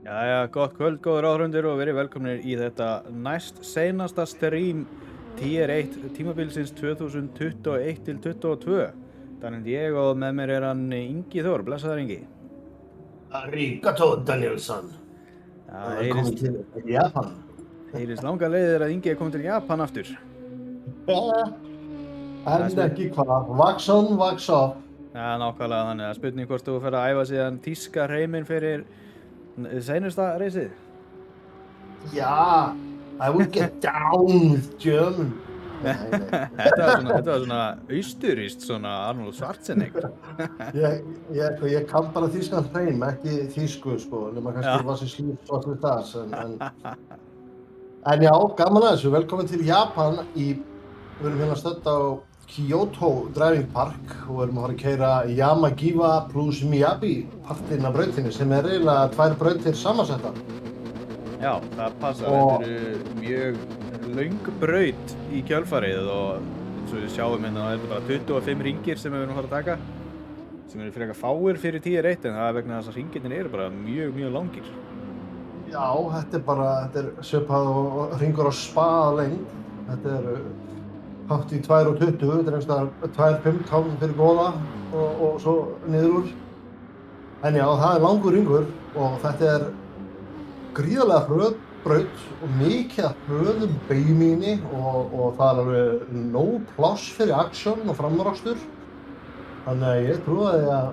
Jæja, gott kvöld, góður áhorfendur og verið velkomnir í þetta næst seinasta stream Tier 1 tímabilsins 2021-22. Þannig ég og með mér er hann Ingi Þór, blessaður Ingi. Arigato Danielsson. Það Velkomin til Japan. heyrist langa leiðir að Ingi er komin til Japan aftur. En ekki hvað, wax on, wax off. Já, nákvæmlega þannig að spurning hvort þú fer að æfa síðan tíska hreiminn fyrir seinasta reisið. Ja, I will get down with German. Þetta var svona austurískt, svona Arnold Schwarzenegger. Ég kann bara þýskan hreim, ekki þýsku sko, nema kannski var sem slíft svartur das. En já, gaman að þessu, velkomin til Japan við erum hérna stödd á Kyoto Driving Park og við erum að fara að keyra Yamagiwa plus Miyabi partinn af brautinni sem eiginlega 2 brautir samansettar. Já, það passar. Þetta eru mjög löng braut í kjölfarið og eins og við sjáum hérna það eru bara 25 ringir sem við erum að fara að taka sem eru frekar fáir fyrir Tier 1 en það er vegna þess að ringirnir eru bara mjög langir. Já, þetta er svipað og ringur á spaðalengd. Þetta eru hátt í 2,20, þetta er einhverstaðar 2,15 fyrir góða og svo niður úr. En já, það er langur ringur og þetta er gríðarlega hröð braut og mikið af hröðum beygmíni og það er alveg nóg pláss fyrir aksjón og framúrakstur. Þannig að ég trúi að það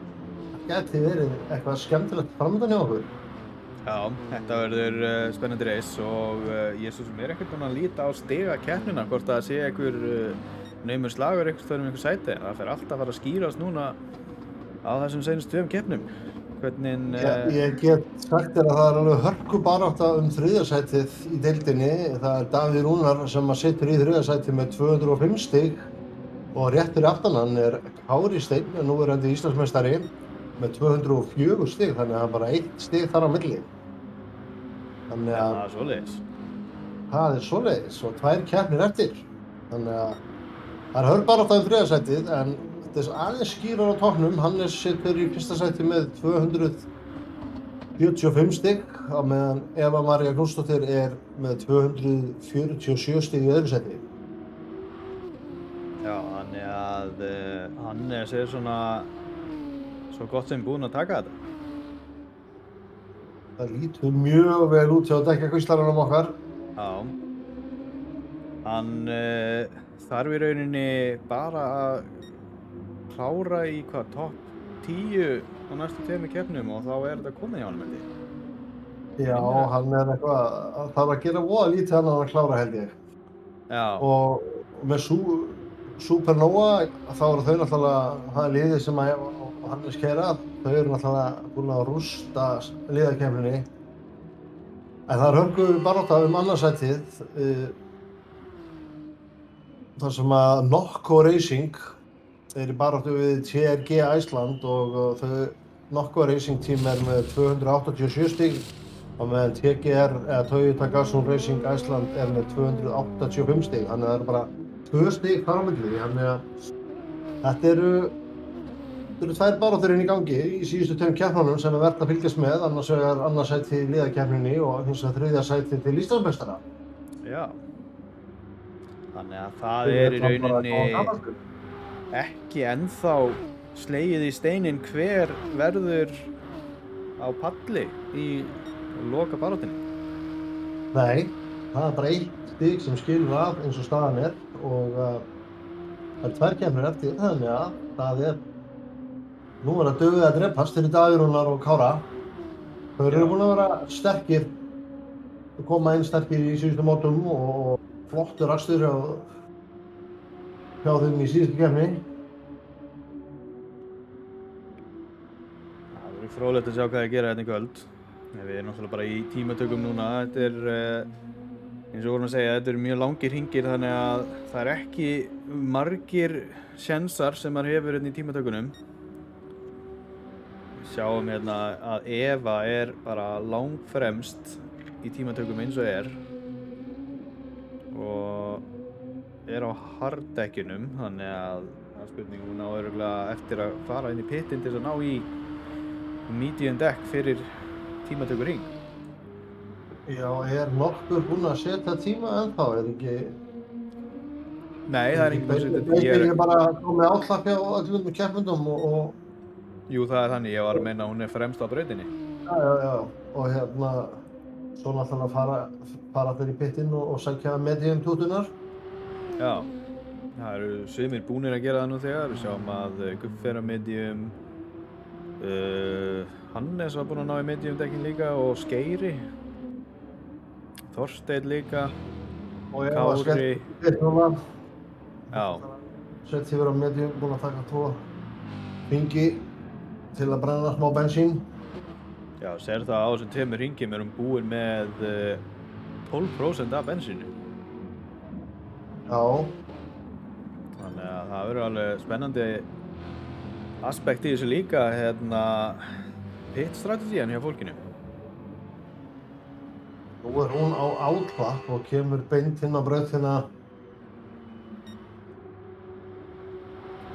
gæti verið eitthvað skemmtilegt framöndan hjá okkur. Já, þetta verður spennandi reis og ég svo sem ekkert búinn að líta á stigakeppnina hvort það sé einhver naumur slagur einhvers einhver sæti. Það fer alltaf að fara að skýrast núna á þessum seinustu 2 keppnum. Hvernig... Ég get sagt þér að það er alveg hörkubarátta 3. sætið í deildinni. Það er Davíð Rúnar sem situr í 3. sæti með 205 stig og rétt fyrir aftan hann er Kári Steinn, núverandi Íslandsmeistari, með 204 stig, þannig að það er bara 1 stig þar á milli. Þannig að það er svoleiðis. Það er svoleiðis og 2 keppnir eftir. Þannig að það er hörkubarátta 3. sætið en þetta er aðeins skýrar á toppnum. Hannes situr í 1. sæti með 245 stig á meðan Eva María Knútsdóttir er með 247 stig í 2. sæti. Já, þannig að Hannes er svona svo gott sem búinn að taka þetta. Það lítur mjög vel út hjá dekkjakvíslaranum okkar. Já. Hann þarf í rauninni bara að klára í topp 10 á næstu 2 keppnum og þá er þetta komið hjá honum held ég. Já, hann er eitthvað, þarf að gera voða lítið hann að klára held ég. Já. Og með Supernova þá eru þau náttúrulega, það er liðið sem Hannes keyra, þau eru náttúrulega búin að rústa liðakeppninni. En það er hörku barátta 2. sætið, þar sem að Nokko Racing er í baráttu við TRG Iceland og þau Nokko Racing team er með 287 stig og meðan TGR eða Toyota Gazoo Racing Iceland er með 285 stig. Þannig að það eru bara 2 stig þar á milli. Þannig að þetta eru 2 baráttur inn í gangi í síðustu 2 keppnunum sem er verðt að fylgjast með, annars vegar 2. sæti í liðakeppninni og hins vegar 3. sæti til Íslandsmeistara. Já. Þannig að það er í rauninni ekki ennþá slegið í steininn hver verður á palli í loka baráttunni. Nei, það er bara 1 stig sem skilur af eins og staðan er og það er 2 keppnir eftir, þannig að það er nú er að dögðið að drepast fyrir Davíð Rúnar og Kára. Þau eru búin að vera sterkir, koma inn sterkir í síðustu mótum og flottur akstur hjá þeim í síðustu keppni. Það verður fróðlegt að sjá hvað þeir gera hérna í kvöld. Við erum náttúrulega bara í tímatökum núna. Þetta er, eins og vorum að segja, þetta eru mjög langir hringir þannig að það er ekki margir sénsar sem maður hefur hérna í tímatökunum. Við sjáum hérna að Eva er bara langfremst í tímatökum eins og og er á harddekkjunum, þannig að það er spurning, hún á örugglega eftir að fara inn í pitinn til þess að ná í medium dekk fyrir tímatökuring. Já, nokkur búinn að setja tíma ennþá, ekki... Nei, það er enginn búinn að setja Veit ekki bara komið átlappi á öllum keppendum og... Jú, það er þannig, ég var að meina að hún er fremst á brautinni. Já, og svo náttúrulega fara allir í pittinn og sækja medium tútunar. Já, það eru sumir búnir að gera það nú þegar, við sjáum að Guff er á medium, Hannes var búinn að ná í medium dekkin líka og Skeiri, Þorsteinn líka, Kári. Já. Svett hefur á medium búinn að taka 2 hringi til að brenna smá bensín. Já, sér það á þessum 2 hringjum erum búin með 12% af bensínu. Já. Þannig að það verður alveg spennandi aspekt í þessu líka, pit-strategían hjá fólkinu. Nú er hún á áklapp og kemur beint inn á brautina.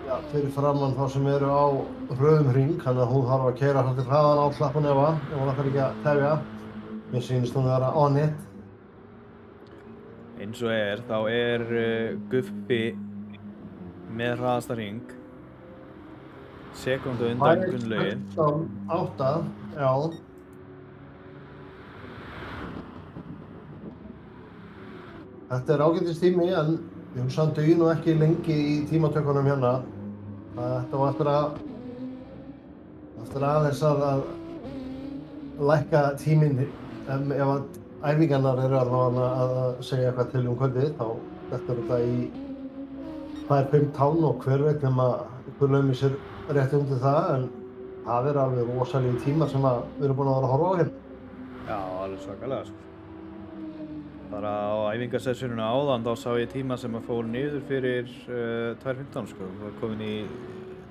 Já, fyrir framann þá sem eru á rauðum hring, þannig að hún þarf að keyra svolítið hraðan á klappun ef hún ætlar ekki að tefja. Mér sýnist hún að vera on it. Eins og þá er Guffi með hraðasta hring, sekundu undan Gunnlaugi. 16.8, já. Þetta er ágætis tími, en ég hugsa hann dugi nú ekki lengi í tímatökunum hérna. Þetta var eftir aðeins að lækka tíminn ef að æfingarnar eru allavega að segja eitthvað til kvöldið, þá þetta þetta í 2-5 tán og hver veit nema ykkur laumir sér rétt undir það, en það er alveg rosalegi tímar sem við erum búin að vera að horfa á hérna. Já, alveg svakalega sko. Bara á æfingarsessuninu áðan þá sá ég tíma sem að fór niður fyrir 2.15 sko. Það var komin í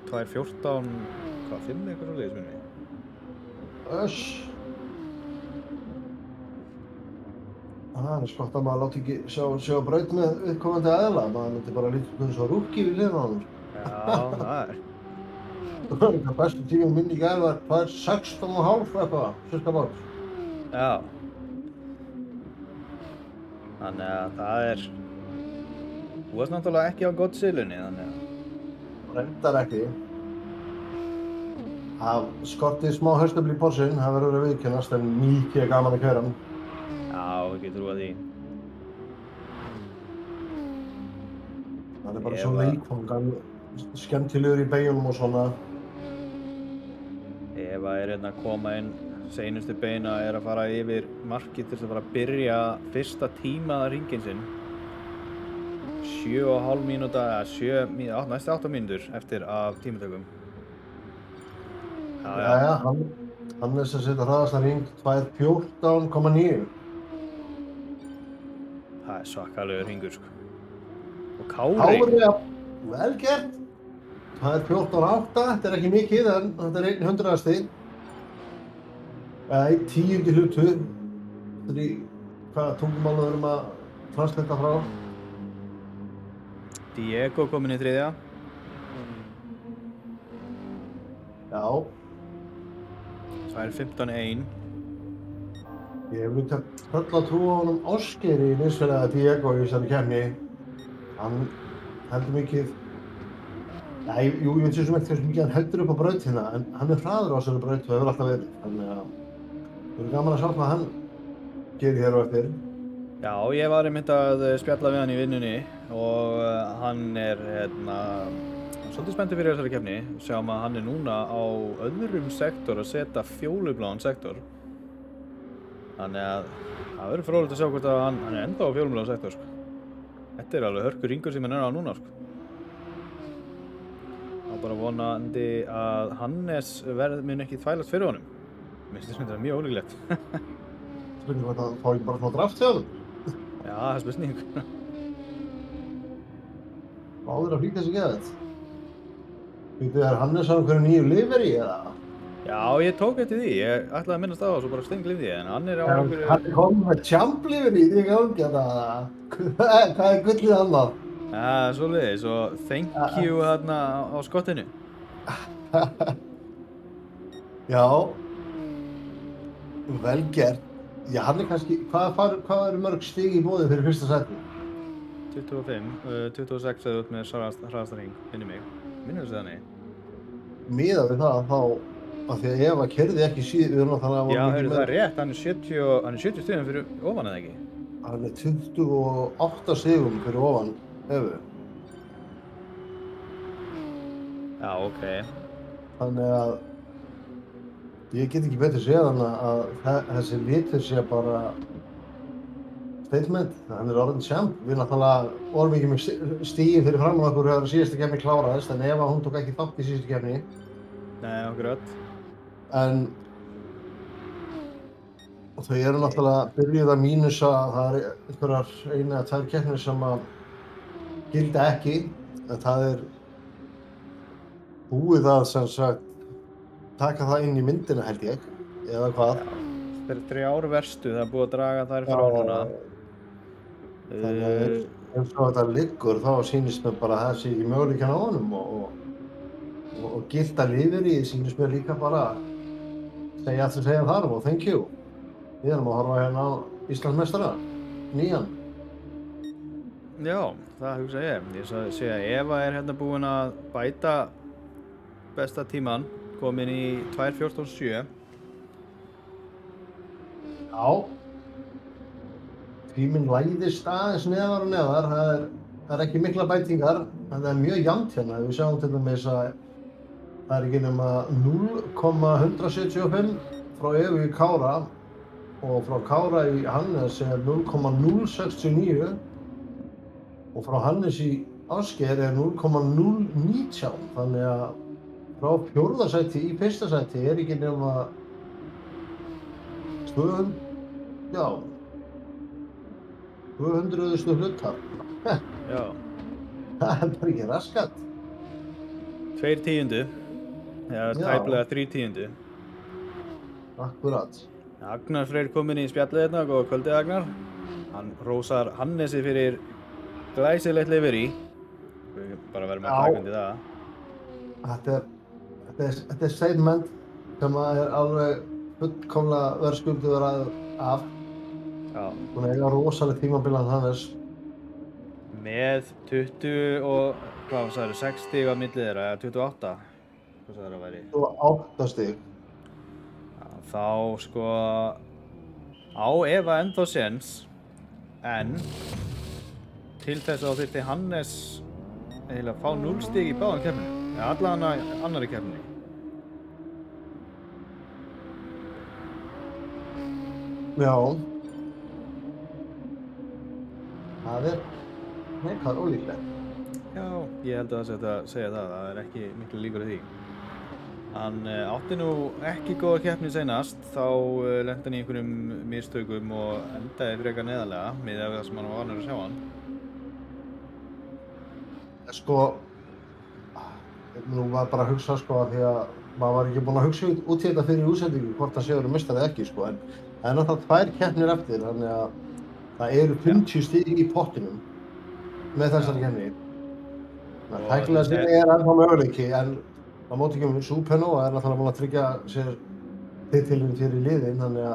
2.14, 5 eitthvað svoleiðis minni. Öss. Það er skott að maður láti ekki sjá braut með viðkomandi aðila. Maður myndi bara lítið eins og rúkki við hliðina á honum. Já, það er. Það bestu tíminn minn í gær var 16.5 eitthvað, cirka bát. Já. Þannig að það er... Þú varst náttúrulega ekki á Godzillunni, þannig að... Reyndar ekki. Það skorti smá haustöfl í Porschen, það verður að viðkennast, en mikið gaman að keyra hann. Já, ekki trúa því. Það er bara svo leikfangan, skemmtilegur í beigjunum og svona. Eva er hérna að koma inn, seinustu beina er að fara yfir markið til að fara að byrja fyrsta tímaða hringinn sinn. 7,5 mínúta, næstu 8 mínútur eftir af tímatökum. Jæja, hann er sem setja hraðasta hring 2.14,9. Það er svakalegur hringur sko. Og Kári. Kári, ja, vel gert. 2.14,8, þetta er ekki mikið, en þetta er 100-asti. Nei, 10. hlutu. Þetta er í hvaða tungumáli við erum að translita frá. Diego kominn í 3. Já. 2.15,1. Ég hef líka tröll að trúa á honum Ásgeiri í liðsfélagi Diego í þessari keppni. Hann heldur mikið... Nei, jú, ég veit svo ekki hversu mikið hann heldur upp á brautina, en hann er hraður á þessari braut og hefur alltaf verið. Þannig að það er gaman að sjá hvað hann gerir hér á eftir. Já, ég var einmitt að spjalla við hann í vinnunni og hann er svolítið spenntur fyrir þessari keppni. Sjáum að hann er núna á öðrum sektor að setja fjólubláan sektor. Þannig að það verður fróðlegt að sjá hvort að hann er ennþá á fjólubláan sektor sko. Þetta er alveg hörkur hringur sem hann er á núna sko. Og bara vonandi að Hannes mun ekki þvælast fyrir honum. Mér finnst þetta mjög ólíklegt. Spurning hvort að fá ekki bara svona draft hjá þeim. Já, það er spurning. Báðir að flýta þessi geðið. Vitið þér Hannes á einhverju nýju liferi eða? Já, ég tók eftir því. Ég ætlaði að minnast á það og svo bara steingleyfði ég, en hann er á einhverju... Hann er kominn með champ-liferi, ég gangi að það. Hvað er gullið annað? Já, svoleiðis og thank you þarna á skottinu. Já. Vel gert. Já, hann kannski, hvað eru mörg stig í boði fyrir fyrsta sæti? 25, 26 eða út með hraðasta hring, minni mig. Minnum þess að nei. Miðað við það, þá, af því að Eva keyrði ekki síður, við erum þannig að Já, það er rétt, hann er 70 stigum fyrir ofan eða ekki? Hann er 28 stigum fyrir ofan Evu. Já, ok. Þannig að ég get ekki betur séð hann að þessi litur sé bara statement. Hann er orðinn champ. Við náttúrulega vorum ekki með stigin fyrir fram á okkur þegar síðasta keppni kláraðist, en Eva hún tók ekki þátt í síðustu keppni. Nei, akkurat. En þau eru náttúrulega byrjuð að mínusa, það er einhverjar 1 eða 2 keppnir sem að gilda ekki, en það er búið að sem sagt taka það inn í myndina held ég, eða hvað? Það er 3 verstu, það er búið að draga þær frá núna. Þannig að eins og þetta liggur þá sýnist mér bara að það sé ekki möguleikann á honum og gilda lífeyri sýnist mér líka bara segja allt sem segja þarf og thank you. Við erum að horfa hérna á Íslandsmeistara, nýjan. Já, það hugsa ég. Ég sé að Eva er hérna búin að bæta besta tíman, komin í 2:14.7. Já. Tíminn læðist aðeins neðar og neðar, það er ekki mikla bætingar, en það er mjög jafnt hérna. Við sjáum til dæmis að það er ekki nema 0,175 frá Evu í Kára og frá Kára í Hannes er 0,069 og frá Hannes í Ásgeir er 0,019, þannig að frá 4. sæti í 1. sæti er ekki nema 200.000 hlutar. Já. Það er bara ekki raskat. 2/10, eða tæplega 3/10. Akkurat. Agnar Freyr kominn í spjallið hérna, góða kvöldið Agnar. Hann rósar Hannesi fyrir glæsilegt livery. Við bara verðum að taka undir það. Þetta er statement sem er alveg fullkomlega verðskulduður af. Já. Hún eiga rosalega tímabilan Hannes. Með 20 og, hvað sagðirðu, 6 stig á milli þeirra, eða 28? Hvað sagðirðu að væri? 28 stig. Já, þá sko á Eva ennþá séns, en til þess að þá þyrfti Hannes eiginlega að fá 0 stig í báðum keppnum, eða allavega annarri keppni. Já. Það er neikvæð ólíklegt. Já, ég held að það sé að segja það er ekki miklu líkur í því. Hann átti nú ekki góða keppni seinast, þá lenti hann í einhverjum mistökum og endaði frekar neðarlega miðað við það sem hann var vanur að sjá hann. Sko, nú var bara að hugsa sko að því að maður var ekki búinn að hugsa út í þetta fyrir útsendingu hvort það séður meistari eða ekki sko, en það er náttúrulega 2 keppnir eftir, þannig að það eru 50 stig í pottinum með þessari keppni. Tæknilega stig er ennþá möguleiki, en á móti kemur Supernova er náttúrulega búinn að tryggja sér titilinn fyrir liðin, þannig að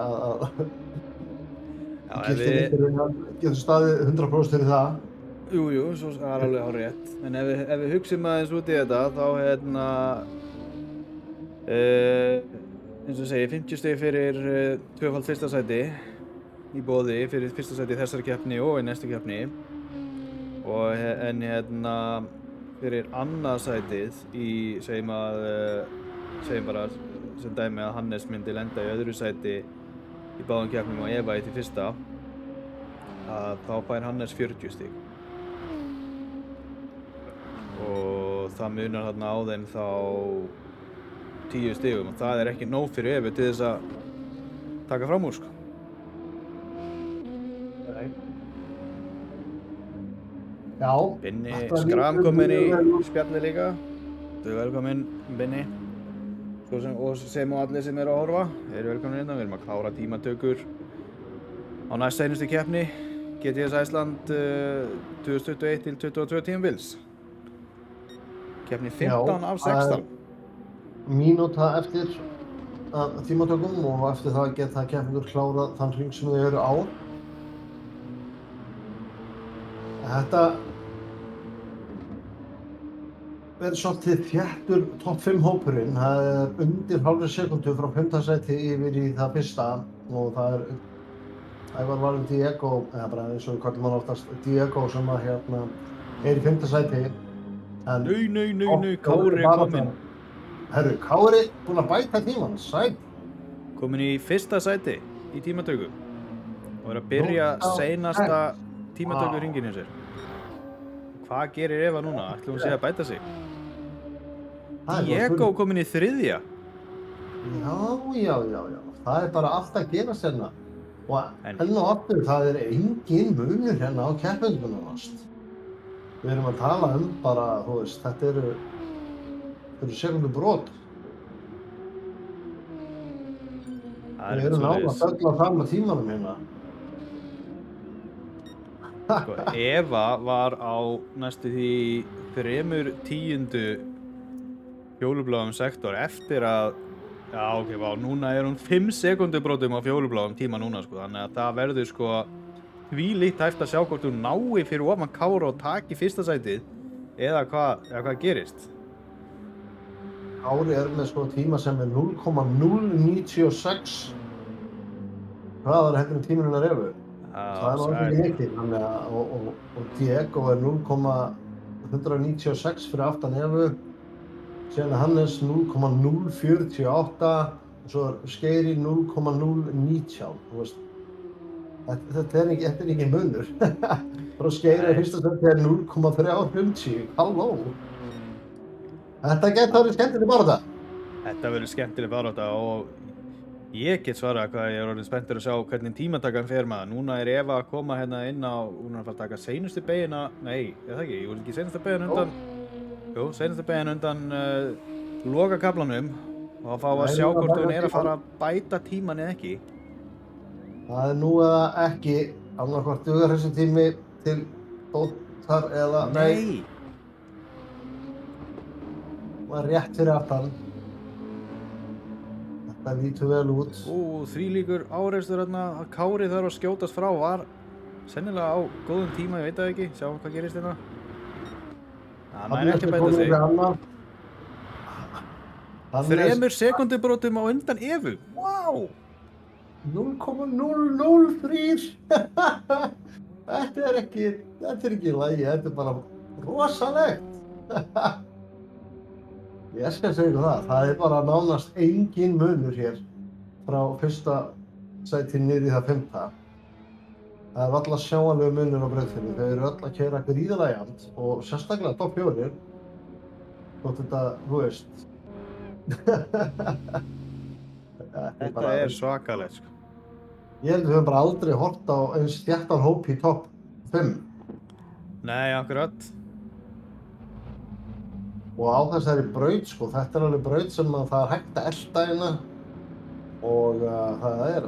getur staðið 100% fyrir það. Jú, svo er alveg á rétt. En ef við hugsum aðeins út í þetta, þá eins og segi, 50 stig fyrir 2-falt fyrsta sæti í boði fyrir fyrsta sæti í þessari keppni og í næstu keppni. En fyrir annað sætið í, segjum bara sem dæmi að Hannes myndi lenda í öðru sæti í báðum keppnum og Eva í því fyrsta, að þá fær Hannes 40 stig. Og það munar þarna á þeim þá 10 stigum og það er ekki nóg fyrir Evu til þess að taka fram úr sko. Nei. Já. Binni Skram kominn í spjallið líka. Þú er velkominn, Binni. Og sem og allir sem eru að horfa, eru velkominn hérna. Við erum að klára tímatökur á næst seinustu keppni GTS Iceland 2021 til 22 tímabils. Keppni 15 af 16. Mínúta eftir af tímatökum og eftir það geta keppendur klárað þann hring sem þau eru á. Þetta verður svolítið þéttur topp 5 hópurinn. Það er undir hálfri sekúndu frá 5. sæti yfir í það fyrsta og það er Ævar Valur Diego, eða bara eins og við kallum hann oftast Diego sem að er í 5. sæti. En Nei, Kári er kominn. Herru, Kári búinn að bæta tímann, sæll. Kominn í 1. sæti í tímatöku og er að byrja seinasta tímatöku hringinn hjá sér. Hvað gerir Eva núna? Ætli hún sé að bæta sig? Diego kominn í 3. Já. Það er bara allt að gera sérna. Og enn og aftur, það er engin munur hérna á keppendunum nánast. Við erum að tala bara, þú veist, þetta eru sekundu brot. Við erum náttúrulega að öll fram með tímanum hérna. Sko, Eva var á næstu því 3/10 fjólubláum sektor eftir að, núna er hún 5 sekundubrotum á fjólubláum tíma núna, sko, þannig að það verður, sko, þvílíkt hægt að sjá hvort hún nái fyrir ofan Kára og taki 1. sætið, eða hvað gerist. Kári er með, sko, tíma sem er 0,096 hraðar heldur en tíminn hennar Evu. Það er náttúrulega ekki mikið, þannig að, og Diego er 0,196 fyrir aftan Evu, síðan er Hannes 0,048 og svo er Skeiri 0,019, þú veist. Þetta er ekki munur. Frá Skeiri 1. sæti er 0,350, halló. Þetta getur verið skemmtileg barátta. Þetta verður skemmtileg barátta og ég get svarað hvað ég er orðinn spenntur að sjá hvernig tímatakan fer maður. Núna er Eva að koma hérna inn á, hún er að fara að taka seinustu beygina, nei, er það ekki? Ég voru ekki seinustu beygina undan, seinustu beygina undan lokakaflanum og að fá að sjá hvort hún er að fara að bæta tíman eða ekki. Það er nú eða ekki, annarkvort dugar þessi tími til bótar eða nei. Það er rétt fyrir aftan. Þetta lítur vel út. Þvílíkur árekstur hérna að Kári þarf að skjótast frá var sennilega á góðum tíma, ég veit það ekki, sjáum hvað gerist hérna. Það er ekki að bæta sig. 3 sekundubrotum á undan Evu, wow! 0,003. Þetta er ekki í lagi, þetta er bara rosalegt. Ég skal segja ykkur það er bara nánast engin munur hér frá 1. sæti niður í það 5. Það er varla sjáanlegur munur á brautfinni, þau eru öll að keyra gríðarlega jafnt og sérstaklega topp 4. Þótt þetta, þú veist. Þetta er svakalegt, sko. Ég held að við höfum bara aldrei hort á eins þéttan hóp í topp 5. Nei, akkurat. Og á þessari braut, sko, þetta er alveg braut sem að það er hægt að elta hérna og það er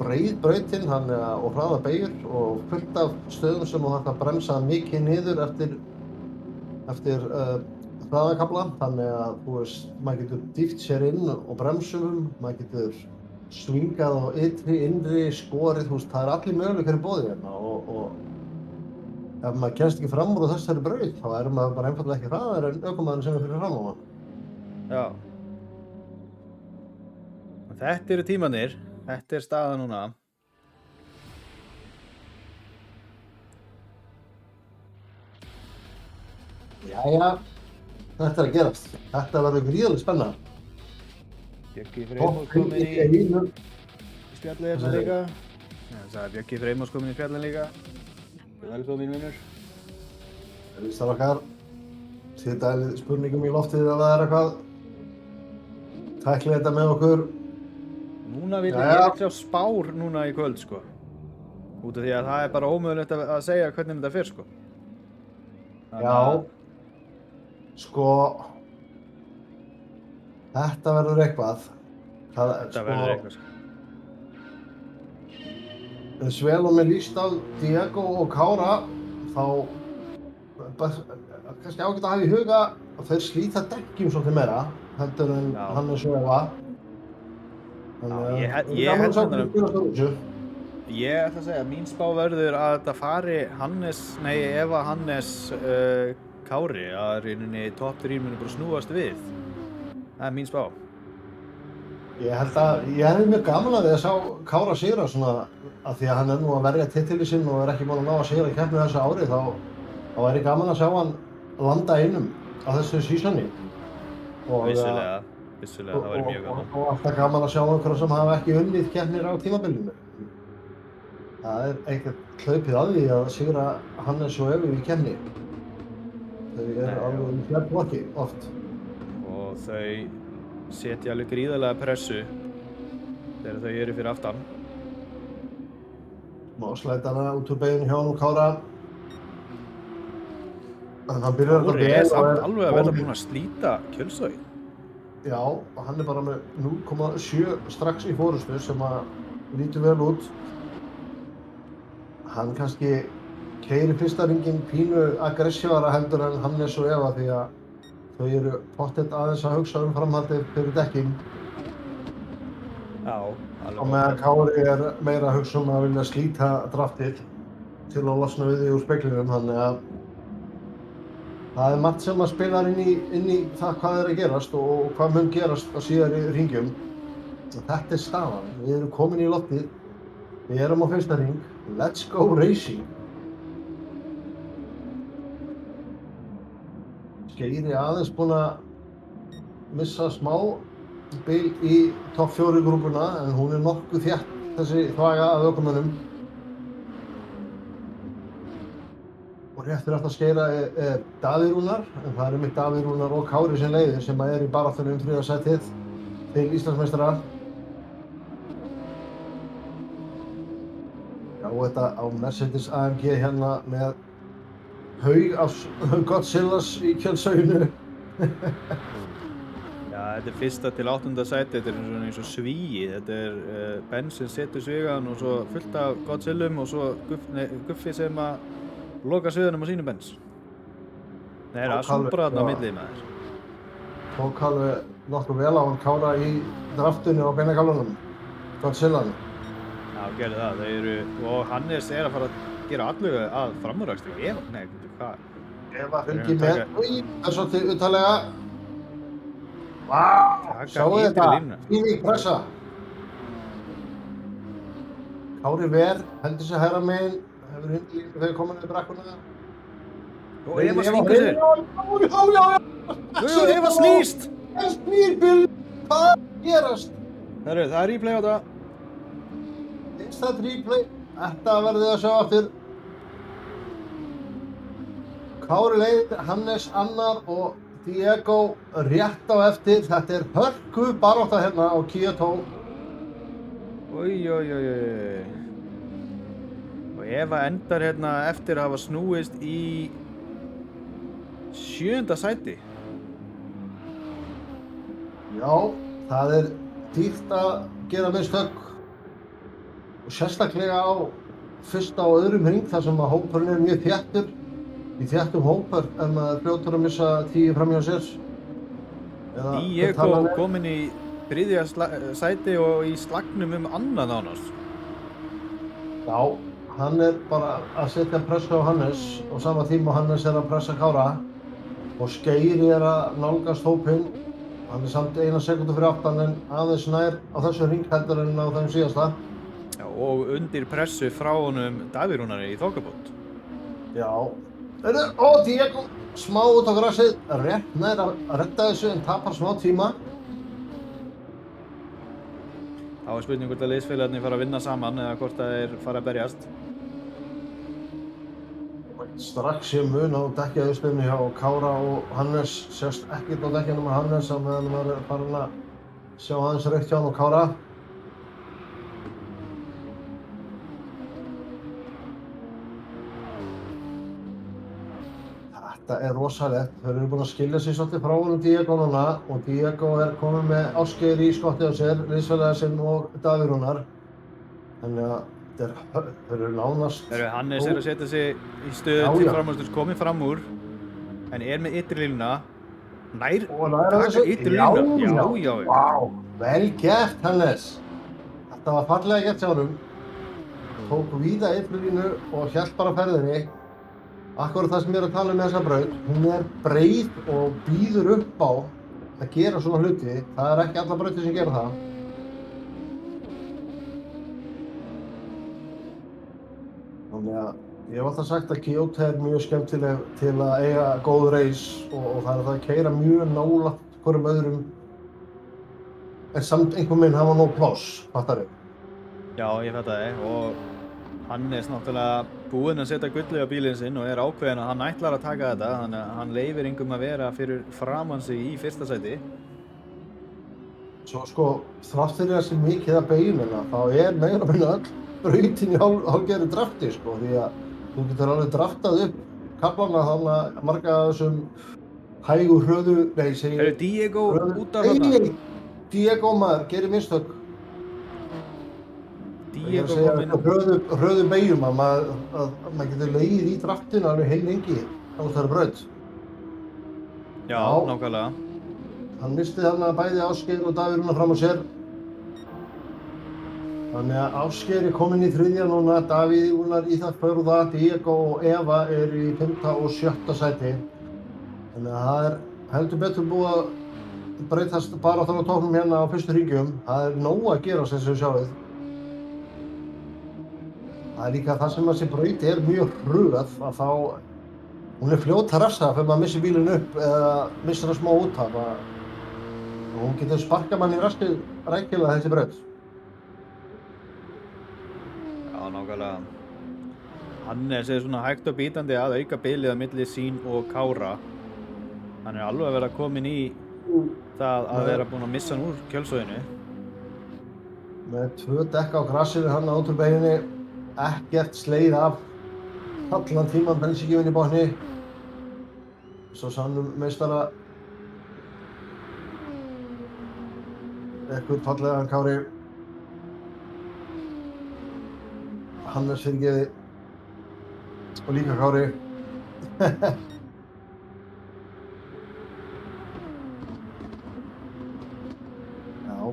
breið brautin og hraða beygjur og fullt af stöðum sem þú þarft að bremsa mikið niður eftir hraðakafla, þannig að þú veist, maður getur dýft sér inn og bremsum, maður getur svingað á ytri, innri, skorið, þú veist, það er allir möguleikar í boði hérna og ef maður kemst ekki fram úr þessari braut, þá er maður bara einfaldlega ekki hraðari en ökumaðurinn sem er fyrir fram á hann. Já. Þetta eru tímanir, þetta er staðan núna. Jæja, þetta er að gerast. Þetta verður gríðarlega spennandi. Bjöggi Freymórs kominn í spjallið hérna líka. Það er Bjöggi Freymórs kominn í spjallið líka. Velkomin mín vinnur. Vísar okkar. Sita spurningum í loftið ef það er eitthvað. Tækli þetta með okkur. Núna vil ég sjá spár núna í kvöld, sko. Út af því að það er bara ómögulegt að segja hvernig þetta fer, sko. Já. Sko. Þetta verður eitthvað. Þetta verður eitthvað, sko. Eins vel og mér líst á Diego og Kára, þá kannski ágætt að hafa í huga að þeir slíta dekkjum svolítið meira, heldur en Hannes og Eva. ég held gaman að sjá reyndar hvernig spilast úr þessu. Ég ætla að segja að mín spá verður að þetta fari Eva Hannes Kári að rauninni top 3 muni bara snúast við. Það er mín spá. Ég held að ég hefði mjög gaman að því að sjá Kára sigra svona af því að hann nú að verja titilinn sinn og ekki búinn að ná að sigra í keppni þessu ári þá væri gaman að sjá hann landa einum á þessu sísoni. Vissulega, það væri mjög gaman. Og alltaf gaman að sjá einhverja sem hafa ekki unnið keppnir á tímabilinu. Það ekkert hlaupið að því að sigra Hannes og Evu í keppni. Þau alveg í fjárblokki oft. Og þau setja alveg gríðarlega pressu þegar þau eru fyrir aftan. Má slæta hana út úr beginni hjá hann Kára. En hann byrjar Kári samt alveg að verða búinn að slíta kjölsóið. Já, og hann bara með 0,7 strax í forystu sem að lítur vel út. Hann kannski keyrir fyrsta hringinn pínu aggressívara heldur en Hannes og Eva því að þau eru pottþétt aðeins að hugsa framhaldið fyrir dekkin. Já, alveg. Og meðan Kári meira að hugsa að vilja slíta draftið til að losna við því úr speglinum, þannig að það margt sem að spila inn í það hvað að gerast og hvað mun gerast á síðari hringjum. Þetta staðan. Við erum komin í lottið. Við erum á fyrsta hring. Let's go racing! Geiri aðeins búinn að missa smá bil í topp 4 grúpuna en hún nokkuð þétt þessi þvaga af ökumönnum. Og rétt fyrir aftan Skeira Davíð Rúnar, en það einmitt Davíð Rúnar og Kári sem leiðir sem í baráttunni 3. sætið til Íslandsmeistara. Já, þetta á Mercedes AMG hérna með haug af Godzillas í kjölsauðinu. Já, þetta er fyrsta til 8. sæti, þetta er svona eins og svíi. Þetta Benz sem setur svigan og svo fullt af Godzillum og svo Guffi sem að loka sviðunum á sínu Benz. Nei, það er súpra þarna á millið með þér. Tók alveg nokkuð vel á hann Kára í draftunni á beinagálunum, Godzillan. Já, gerði það. Og Hannes að fara að gera allu að framúrakstri. Nei, hvað? Eva hringi með. Új, það er svolítið uttalega. Vá, sjáu þetta. Fíník pressa. Kári ver, hendur sig hægra megin. Hefur hundlínu þegar komin við brakkuna. Og Eva slíkur sér. Já, Eva snýst. Það snýr bíl. Hvað gerast? Herru, það er replay á þetta. Instant replay. Þetta verðið að sjá aftur. Kári leið, Hannes annar og Diego rétt á eftir. Þetta er hörku barátta hérna á Kyoto. Oj. Og Eva endar hérna eftir að hafa snúist í 7. sæti. Já, það er dýrt að gera mistök. Og sérstaklega á fyrsta og öðrum hring þar sem að hópurinn mjög þéttur. Í þéttum hópur er maður fljótur að missa 10 fram hjá sér. Diego kominn í 3. sæti og í slagnum annað nánast. Já, hann bara að setja pressu á Hannes og sama tíma Hannes að pressa Kára og Skeiri að nálgast hópinn. Hann samt 1 sekúndu fyrir aftan en aðeins nær á þessu hring heldur en á þeim síðasta. Já, og undir pressu frá honum Davíð Rúnari í þokkabót. Já. Og Diego smá út á grassið, rétt nær að redda þessu en tapar smá tíma. Þá er spurning hvort að liðsfélagarnir fara að vinna saman eða hvort að þeir fara að berjast. Strax sé mun á dekkjaðustunni hjá Kára og Hannes, sést ekkert á dekkjanum með Hannes á meðan maður er farin að sjá aðeins rautt hjá hann og Kára. Þetta er rosalegt. Þeir eru búin að skilja sig svolítið frá honum Diego núna og Diego er kominn með Ásgeir í skottið á sér, liðsfélaga sinn og Davíð Rúnar. Þannig að þeir eru nánast... Hannes að setja sig í stöðu til framhaldurs, komið fram úr, en er með ytri línuna, nær taka ytri línuna. Já. Vá, vel gert Hannes. þetta var fallega gert hjá honum. Tók víða yfirlínu og hélt bara ferðinni. Akkurat það sem ég er að tala um með þessa braut, hún er breið og býður upp á að gera svona hluti. Það er ekki alla brautir sem gera það. Þannig að ég hef alltaf sagt að Kyoto er mjög skemmtileg til að eiga góð reis og það er það að keyra mjög nálægt hverjum öðrum en samt einhvern veginn hafa nóg pláss, fattarðu? Já, ég fatt það og Hannes náttúrulega búinn að setja gullið á bílinn sinn og er ákveðinn að hann ætlar að taka þetta, þannig að hann leyfir engum að vera fyrir framan sig í fyrsta sæti. Svo sko, þrátt fyrir þessi mikið að beginina, þá er meira að minna öll brautin í hálfgerðu drafti sko, því að þú getur alveg draftað upp kaflana þannig að marga af þessum hægu hröðu, nei, segi... Er Diego út af þarna? Nei, Diego maður, gerir mistök. Diego Ég er að segja hröðu beigjum að maður getur legið í draftinu alveg heil lengi á þessari braut. Já, nákvæmlega. Hann misti þarna bæði Ásgeir og Davíð Rúnar fram á sér. Þannig að Ásgeir er kominn í þriðja núna, Davíð Rúnar í það fjórða, Diego og Eva eru í 5. og 7. sæti. Þannig að það er heldur betur búið að breytast bara á þannig tóknum hérna á fyrstu hringjum. Það er nóg að gera sem þið sjáið. Það er líka það sem þessi braut er mjög hröð að þá hún er fljót að refsa þegar maður missir bílinn upp eða missir það smá úttap og hún getur sparkað mann í raskið rækilega þessi braut. Já, nákvæmlega. Hannes er svona hægt og bítandi að auka bilið á milli sín og Kára. Hann er alveg að vera kominn í það að vera búinn að missa hann úr kjölsóðinu. Með 2 dekk á grassinu hann út úr beiginni, ekkert slegið af allan tíman bensíngjöfin í botni. Svo sannum meistara ekkur fallegan Kári. Hannes fyrirgeði og líka Kári.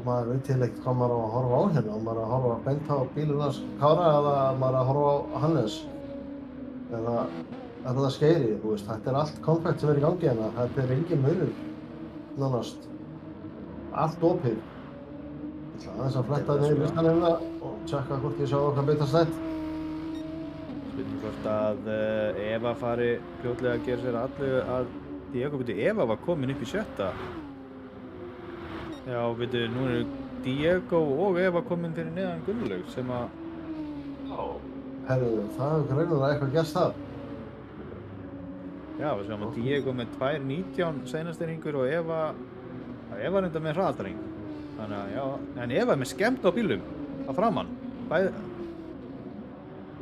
Maður veit til ekkert hvað maður á að horfa á hérna, maður er að horfa beint á bílinn hans Kára eða maður er að horfa á Hannes eða er það Skeiri, þú veist, þetta er allt konfekt sem er í gangi hérna, þetta er engin munur nánast, allt opið. Ég ætla aðeins að fletta niður listan hérna og tjekka hvort ég sjá okkar beitast þetta. Spurning hvort að Eva fari fljótlega að gera sér allu að Diego Eva var komin upp í 7. Já, veitu, nú eru Diego og Eva komin fyrir neðan Gunnlaug sem að... Já, herru, það hefur greinilega eitthvað gerst það. Já, við sjáum að Diego með 2.19 seinasti hringur og Eva reyndar með hraðasta hring. Þannig að, já, en Eva er með skemmt á bílum, að framann, að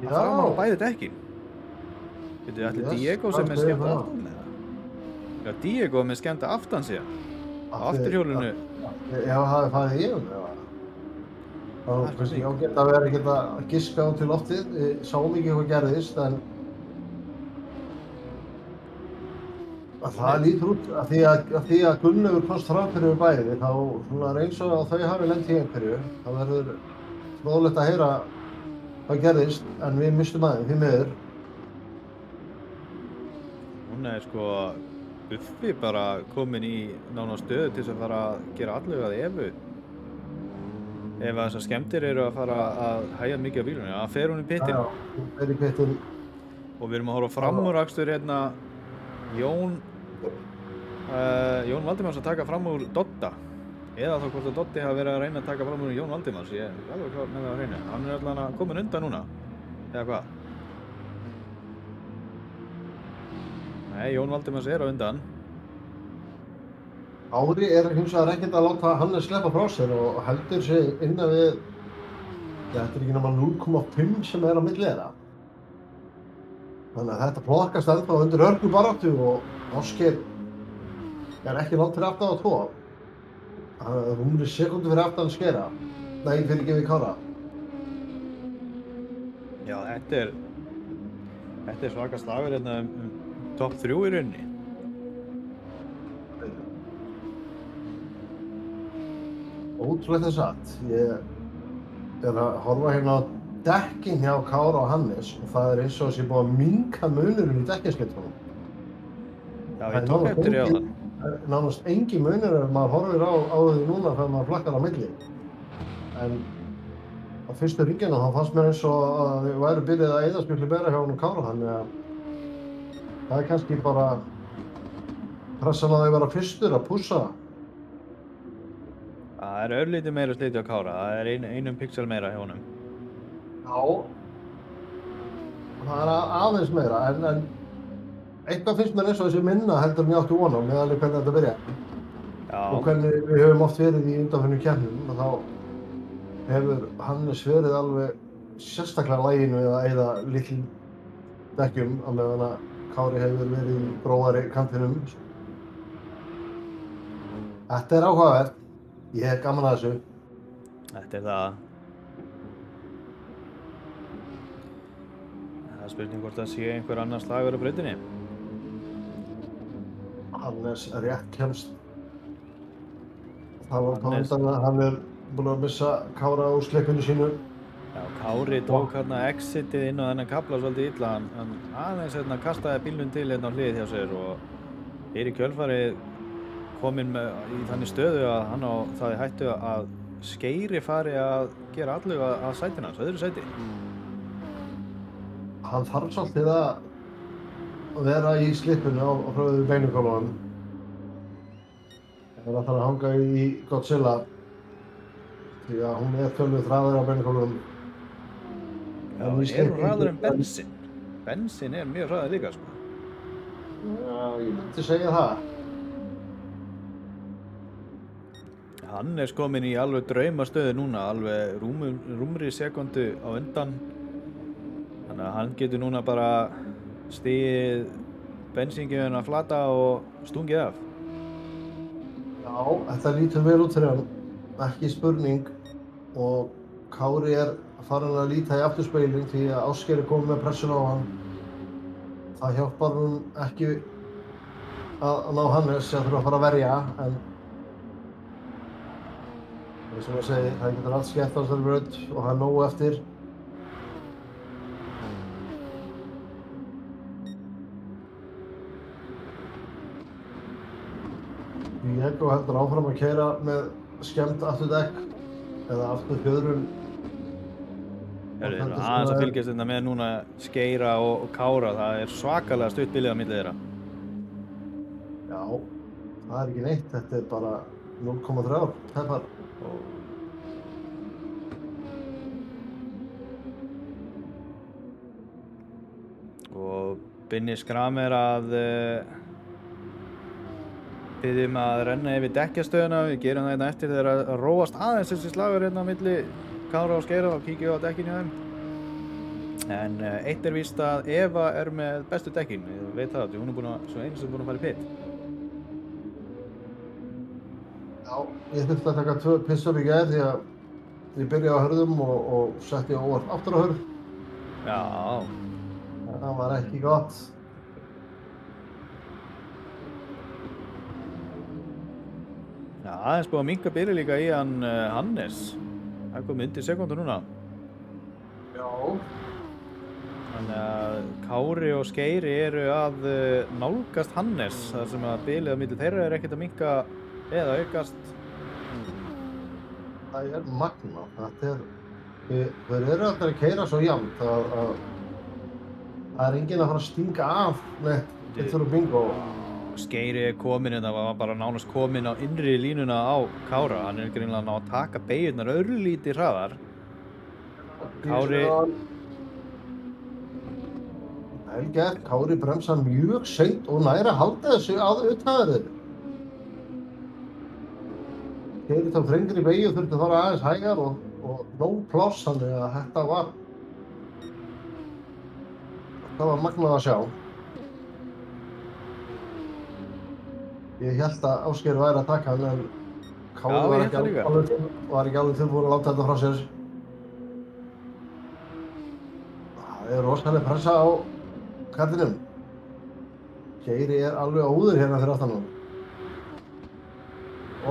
framann á bæði dekkin. Veitu, ætli Diego sem er skemmt aftan eða? Já, Diego er með skemmt aftan síðan, á afturhjólinu. Já, það er farið yfir eða? Þá finnst ég ágætt að vera ekkert að giska út til loftið. Ég sá mikið hvað gerðist, en það lítur út að því að Gunnlaugur komst fram fyrir bæði, þá svona eins og þau hafi lent í einhverju. Það verður fróðlegt að heyra hvað gerðist, en við mistum aðeins, því miður. Hún er sko Buffi bara komin í nánast stöðu til þess að fara að gera allu að Evu. Ef þessar skemmtir eru að fara að hægja mikið á bílunum, þá fer hún í pittin. Já, hún fer í pittin. Og við erum að horfa framúrakstur hérna Jón Valdimars að taka fram úr Dodda. Eða þá hvort að Doddi hafi verið að reyna að taka fram úr Jón Valdimars. Ég er alveg hvað með það að reyna. Hann er allavega komin undan núna. Eða hvað? Nei, Jón Valdimars er á undan. Ári er hins vegar ekkert að láta Hannes sleppa frá sér og heldur sig innan við, þetta er ekki nema 0,5 sem er á milli þeirra. Þannig að þetta plokkast ennþá undir hörku baráttu og Ásgeir er ekki langt fyrir aftan á 2. Hann er rúmri sekundu fyrir aftan Skeira. Nei, fyrir ekki við Kára. Já, þetta er svaka slagur hérna topp 3 í rauninni. Ótrúlegt að satt. er að horfa hérna á dekkin hjá Kára og Hannes og það er eins og sé búið að minnka munurinn í dekkinskeytunum. Já, ég tók eftir í á það. Nánast engin munur ef maður horfir á því núna þegar maður flakkar á milli. En á fyrstu ringina þá fannst mér eins og að við væru byrjað að eyðast miklu meira hjá honum Kára, þannig að það er kannski bara pressan að þau vera fyrstur að pússa. Það er örlítið meira sliti á Kára, það er einum pixel meira hjá honum. Já, það er aðeins meira, en eitthvað finnst mér eins og þessi minna heldur en ég átti von á með alveg hvernig þetta byrja. Já. Og hvernig við höfum oft verið í undanförnum keppnum og þá hefur Hannes verið alveg sérstaklega laginu við að eyða litlum dekkjum á meðan að Kári hefur verið í grófari kantinum. Þetta er áhugavert. Ég hef gaman að þessu. Þetta er það. Það er spurning hvort það sé einhver annar slagur á brautinni. Hannes rétt kemst. Það var undan að hann er búinn að missa Kára úr slippinu sínu. Já, Kári tók hérna exitið inn á þennan kafla svolítið illa. Hann aðeins hérna kastaði bílnum til hérna á hlið hjá sér og er í kjölfarið kominn í þannig stöðu að hann á það í hættu að Skeiri fari að gera allu að sætina hans, öðru sæti. Hann þarf svolítið að vera í slippinu á hröðu beinukólunum. Það er að fara að hanga í Godzilla því að hún er tölvöld hraðari á beinukólunum. Já, er hún hraðari en bensin? Bensin er mjög hraðari líka, sko. Já, ég myndi segja það. Hann er kominn í alveg draumastöðu núna, alveg rúmri sekundu á undan. Þannig að hann getur núna bara stigið bensíngjöfuna flata og stungið af. Já, þetta lítur vel út fyrir hann, ekki spurning. Og Kári er farin að líta í afturspeilin því að Ásgeir er komið með pressun á hann. Það hjálpar hún ekki að ná Hannes sem þurfa að fara að verja, en eins og ég segi, það getur allt skemmt á þessari braut og það er nógu eftir. Diego heldur áfram að keyra með skemmt afturdekk eða afturfjöðrun. Við erum aðeins að fylgjast þetta með núna Skeira og Kára, það er svakalega stutt bilið á milli þeirra. Já, það er ekki neitt, þetta er bara 0,3 tæpar. Og Binni Skram er að biðja að renna yfir dekkjastöðuna. Við gerum það hérna eftir þegar að róast aðeins þessi slagur hérna á milli Kára og Skeira og kíkjum á dekkinu hjá þeim. En eitt er víst að Eva er með bestu dekkin, ég veit það, hún er svo einu sem búin að fara í pit. Já, ég þurfti að taka 2 pissur í gær því að ég byrjaði á hörðum og setti óvart aftur á hörð. Já. Það var ekki gott. Já, aðeins búið að minnka bilið líka í hann Hannes. Það er komið undir sekundu núna. Já. Þannig að Kári og Skeiri eru að nálgast Hannes, þar sem að bilið á milli þeirra er ekkert að minnka eða aukast. Það er magna. Þetta er, þeir eru alltaf að keyra svo jafnt að það er enginn að fara að stinga af neitt eitt fyrir bingo. Skeiri er kominn, þetta var bara nánast kominn á innri línuna á Kára. Hann er greinilega að ná að taka beygurnar örlítið hraðar. Kári... Vel gert, Kári bremsar mjög seint og nær að halda þessu að uthæðir. Keyrir þá þrengri beygju þurfti að fara aðeins hægar og nóg pláss, þannig að þetta var magnað að sjá. Ég hélt að Ásgeir væri að taka hann, en Kári var ekki alveg tilbúinn að láta þetta frá sér. Það er rosalega pressa á kallinum. Geiri er alveg óður hérna fyrir aftan hann.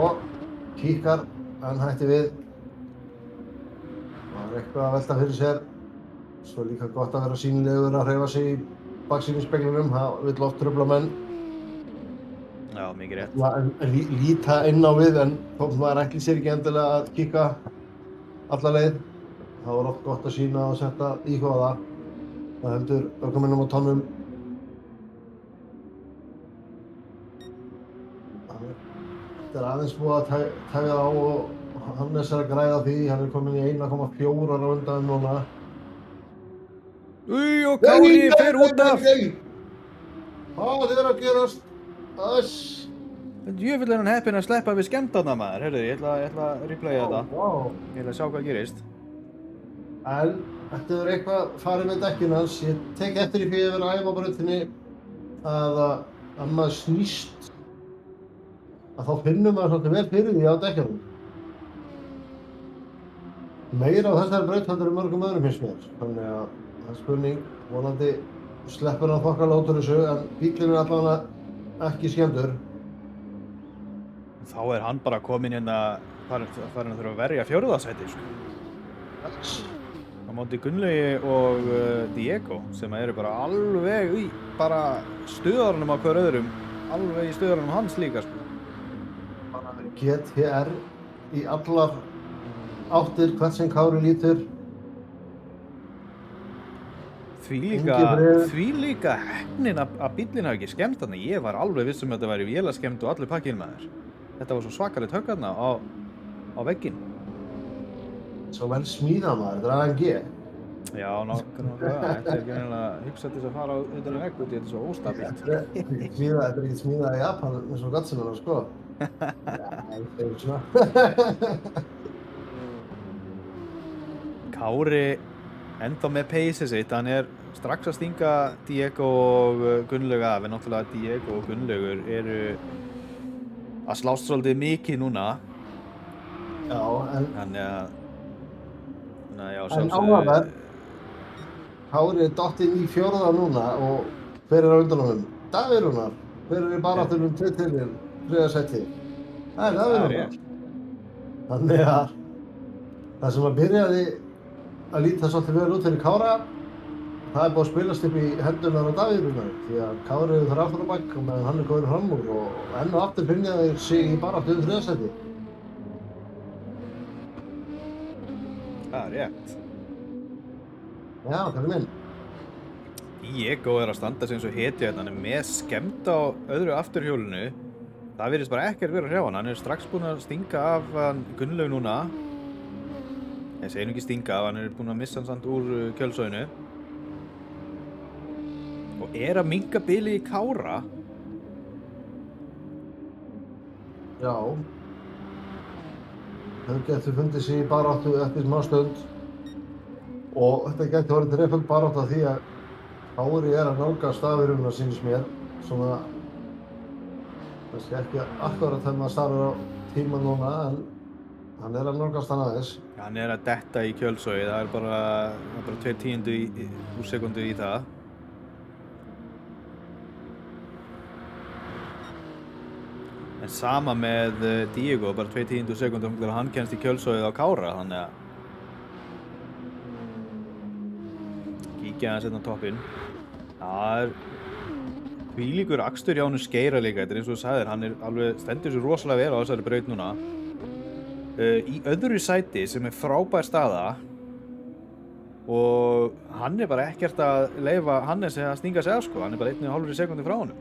Og kíkar, hann hætti við. eitthvað að velta fyrir sér. Svo er líka gott að vera sýnilegur að hreyfa sig í baksýnisspeglinum, það vill oft trufla menn. Já, mikið rétt. Líta inn á við, en þótt maður ætli sér ekki endilega að kíka alla leið. Það var oft gott að sýna og setja íhuga það. Það heldur ökumennum á tánum. Þetta er aðeins búið að tefja á og Hannes er að græða því. Hann er komin í 1,4 á undan núna. Og Kári fer út af! Hvað er að gerast? Þess! Jöfull er hann heppinn að sleppa við skemmtarna maður. Heyrðu, ég ætla að replaya þetta. Vá. Ég ætla að sjá hvað gerist. En þetta er eitthvað farið með dekkin hans. Ég tek eftir í fyrir að vera að æfa á brautinni að maður snýst að þá finnum maður svolítið vel fyrir því á dekkjunum. Meira á þessari braut heldur en mörgum öðrum finnst mér. Þannig að það er spurning, vonandi sleppur hann þokkalega út úr þessu, en bíllinn er allavega ekki skemmdur. Þá er hann bara kominn hérna, farin að þurfa að verja fjórðasæti, sko. Á móti Gunnlaugi og Diego, sem eru bara alveg í bara stöðarunum á hver öðrum, alveg í stöðarunum hans líka, sko. GTR í allar áttir, hvert sem Kári lítur. Því líka heppnin að bíllinn hafi ekki skemmt þarna. Ég var alveg viss um að þetta væri vélaskemmt og allur pakkinn maður. Þetta var svo svakalegt högg þarna á vegginn. Svo vel smíðað maður, þetta er AMG. Já, nákvæmlega. Þetta er ekki eiginlega hugsað til þess að fara utan í vegg út í þetta er svo óstabilt. Þetta er ekki smíðað í Japan eins og Godzilla, sko. Nei, það er svona. Kári enda með paceið sitt, hann er strax að stinga Diego og Gunnlaug af, en náttúrulega Diego og Gunnlaugur eru að slást svolítið mikið núna. Já, en... Þannig að já, en áhugaverð, Kári er dottinn í fjórða núna og hver er á undan honum? Davíð Rúnar. Hver er í baráttunum titilinn, þriðja sæti? Það er Davíð Rúnar. Þannig að það sem að byrjaði að líta svolítið vel út fyrir Kára, það er búið að spilast upp í hendurnar á Davíð Rúnar, því að Kári þarf aftur á bakk og meðan hann er komin fram úr og enn og aftur finna þeir sig í baráttu þriðja sæti. Það er rétt. Já, hvað er minn? Diego er að standa sig eins og hetja hérna, hann er með skemmt á öðru afturhjólinu. Það virðist bara ekkert vera hrjá hann er strax búinn að stinga af Gunnlaug núna. Ég segi nú ekki stinga af, hann er búinn að missa hann samt úr kjölsóinu. Og er að minnka bilið í Kára. Já. Þau getur fundið sig í baráttu eftir smá stund og þetta getur orðið treföld baráttu af því að Kári er að nálgast Davíð sýnist mér, svona kannski ekki akkurat þegar maður starfur á tíma núna, en hann er að nálgast hann aðeins. Hann er að detta í kjölsói, það er bara 2/10 úr sekundu í það. En sama með Diego, bara 2/10 sekúndur þegar hann kemst í kjölsóið á Kára, þannig að kíkja aðeins hérna á toppinn. Það er hvílíkur akstur hjá honum Skeira líka, þetta er eins og þú sagðir, hann er alveg stendur sér rosalega vel á þessari braut núna. Í öðru sæti sem er frábær staða og hann er bara ekkert að leyfa Hannesi að stinga sig af, sko, hann er bara 1,5 sekúndur frá honum.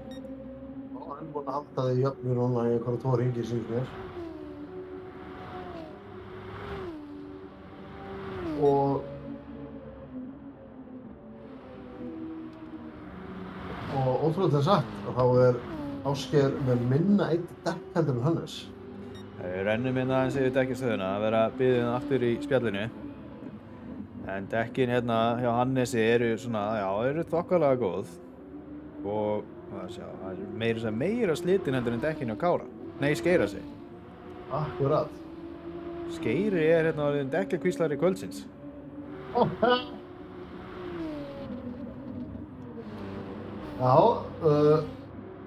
Hann er búinn að halda þig jöfnu núna í einhverja 2 hringi sýnist mér. Og ótrúlega satt, þá er Ásgeir með minna eitt dekk heldur en Hannes. Við rennum hérna aðeins yfir dekkjastöðuna að vera biðin aftur í spjallinu. En dekkin hérna hjá Hannesi eru svona, já, eru þokkalega góð. Og það er meira slitin heldur en dekkin hjá Kára. Nei, Skeira sig. Akkurat. Skeiri er hérna orðinn dekkjakvíslari kvöldsins. Já,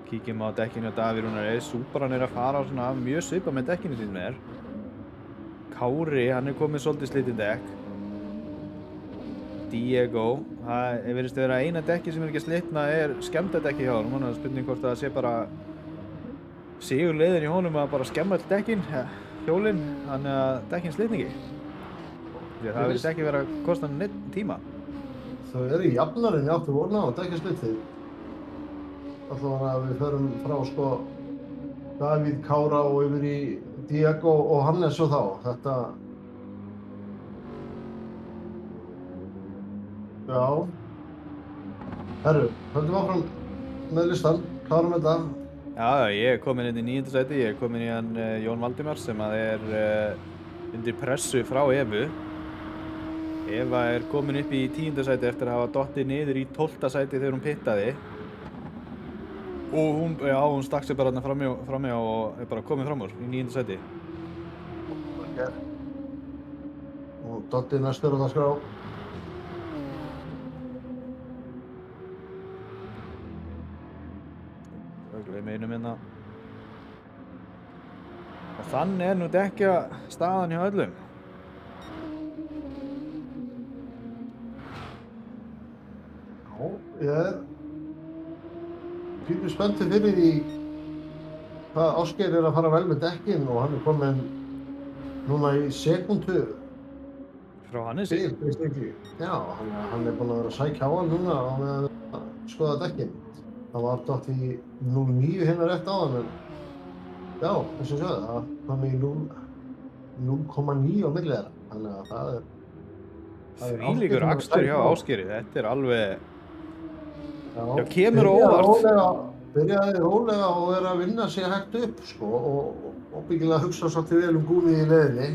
Kíkjum á dekkinu á Davíð Rúnar, Súbaran er að fara á svona mjög svipað með dekkinu sín með. Kári, hann er komið svolítið slitið dekk. Diego, það virðist vera eina dekki sem ekki að slitna skemmdadekki hjá honum. Þannig að spurning hvort það sé bara sigurleiðin í honum að bara skemma all dekkin, hjólinn, þannig að dekkin slitni ekki. Því að það virðist ekki vera að kosta neitt tíma. Þau eru í jafnarinn í áttu vorna og dekkjaslitið. Alltaf að við förum frá Davíð Kára og yfir í Diego og Hannes og þá. Þetta... Já. Herru, höldum áfram með listan, klárum þetta. Já, ég komin inn í 9. sæti, ég komin í hann Jón Valdimar sem að undir pressu frá Evu. Eva komin upp í 10. sæti eftir að hafa dottið niður í 12. sæti þegar hún pittaði. Og hún stakk sér bara þarna framjá og bara komin fram úr í 9. sæti. Og Dotti næstur á það skrá. Gleym einum hérna. Og þannig nú dekkja staðan hjá öllum. Já, ég pínu spenntur fyrir því hvað Ásgeir að fara vel með dekkin og hann kominn núna í sekúndu Frá Hannesi? Já, hann búinn að vera að sækja á hann núna á meðan að skoða dekkin. Það var dott í 0,9 hérna rétt áðan, en já, eins og sjáðu, það kom í 0,9 á milli þeirra, þannig að það er Þvílíkur akstur hjá Ásgeiri, þetta alveg, já, kemur á óvart. Byrjaði rólega og að vinna sig hægt upp, sko, og byggilega hugsa svolítið vel gúnið í leiðinni.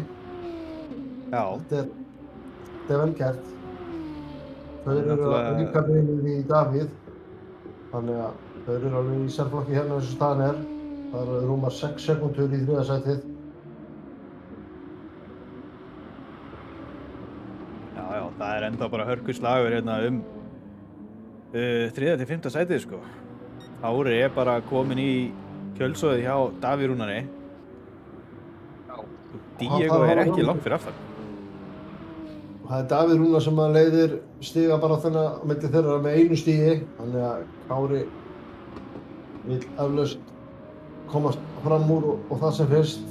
Já. Þetta vel gert. Þau eru líka byrjuð í Davíð. Þannig að þau eru alveg í sérflokki hérna eins og staðan Það eru rúmar 6 sekúndur í 3. sætið. Já, það ennþá bara hörkuslagur hérna 3. til 5. sætið, sko. Kári bara komin í kjölsóðið hjá Davíð Rúnari. Diego ekki langt fyrir aftan. Það er Davíð Rúnar sem að leiðir stiga bara þennan á milli þeirra með 1 stigi. Þannig að Kári vill eflaust komast fram úr og það sem fyrst.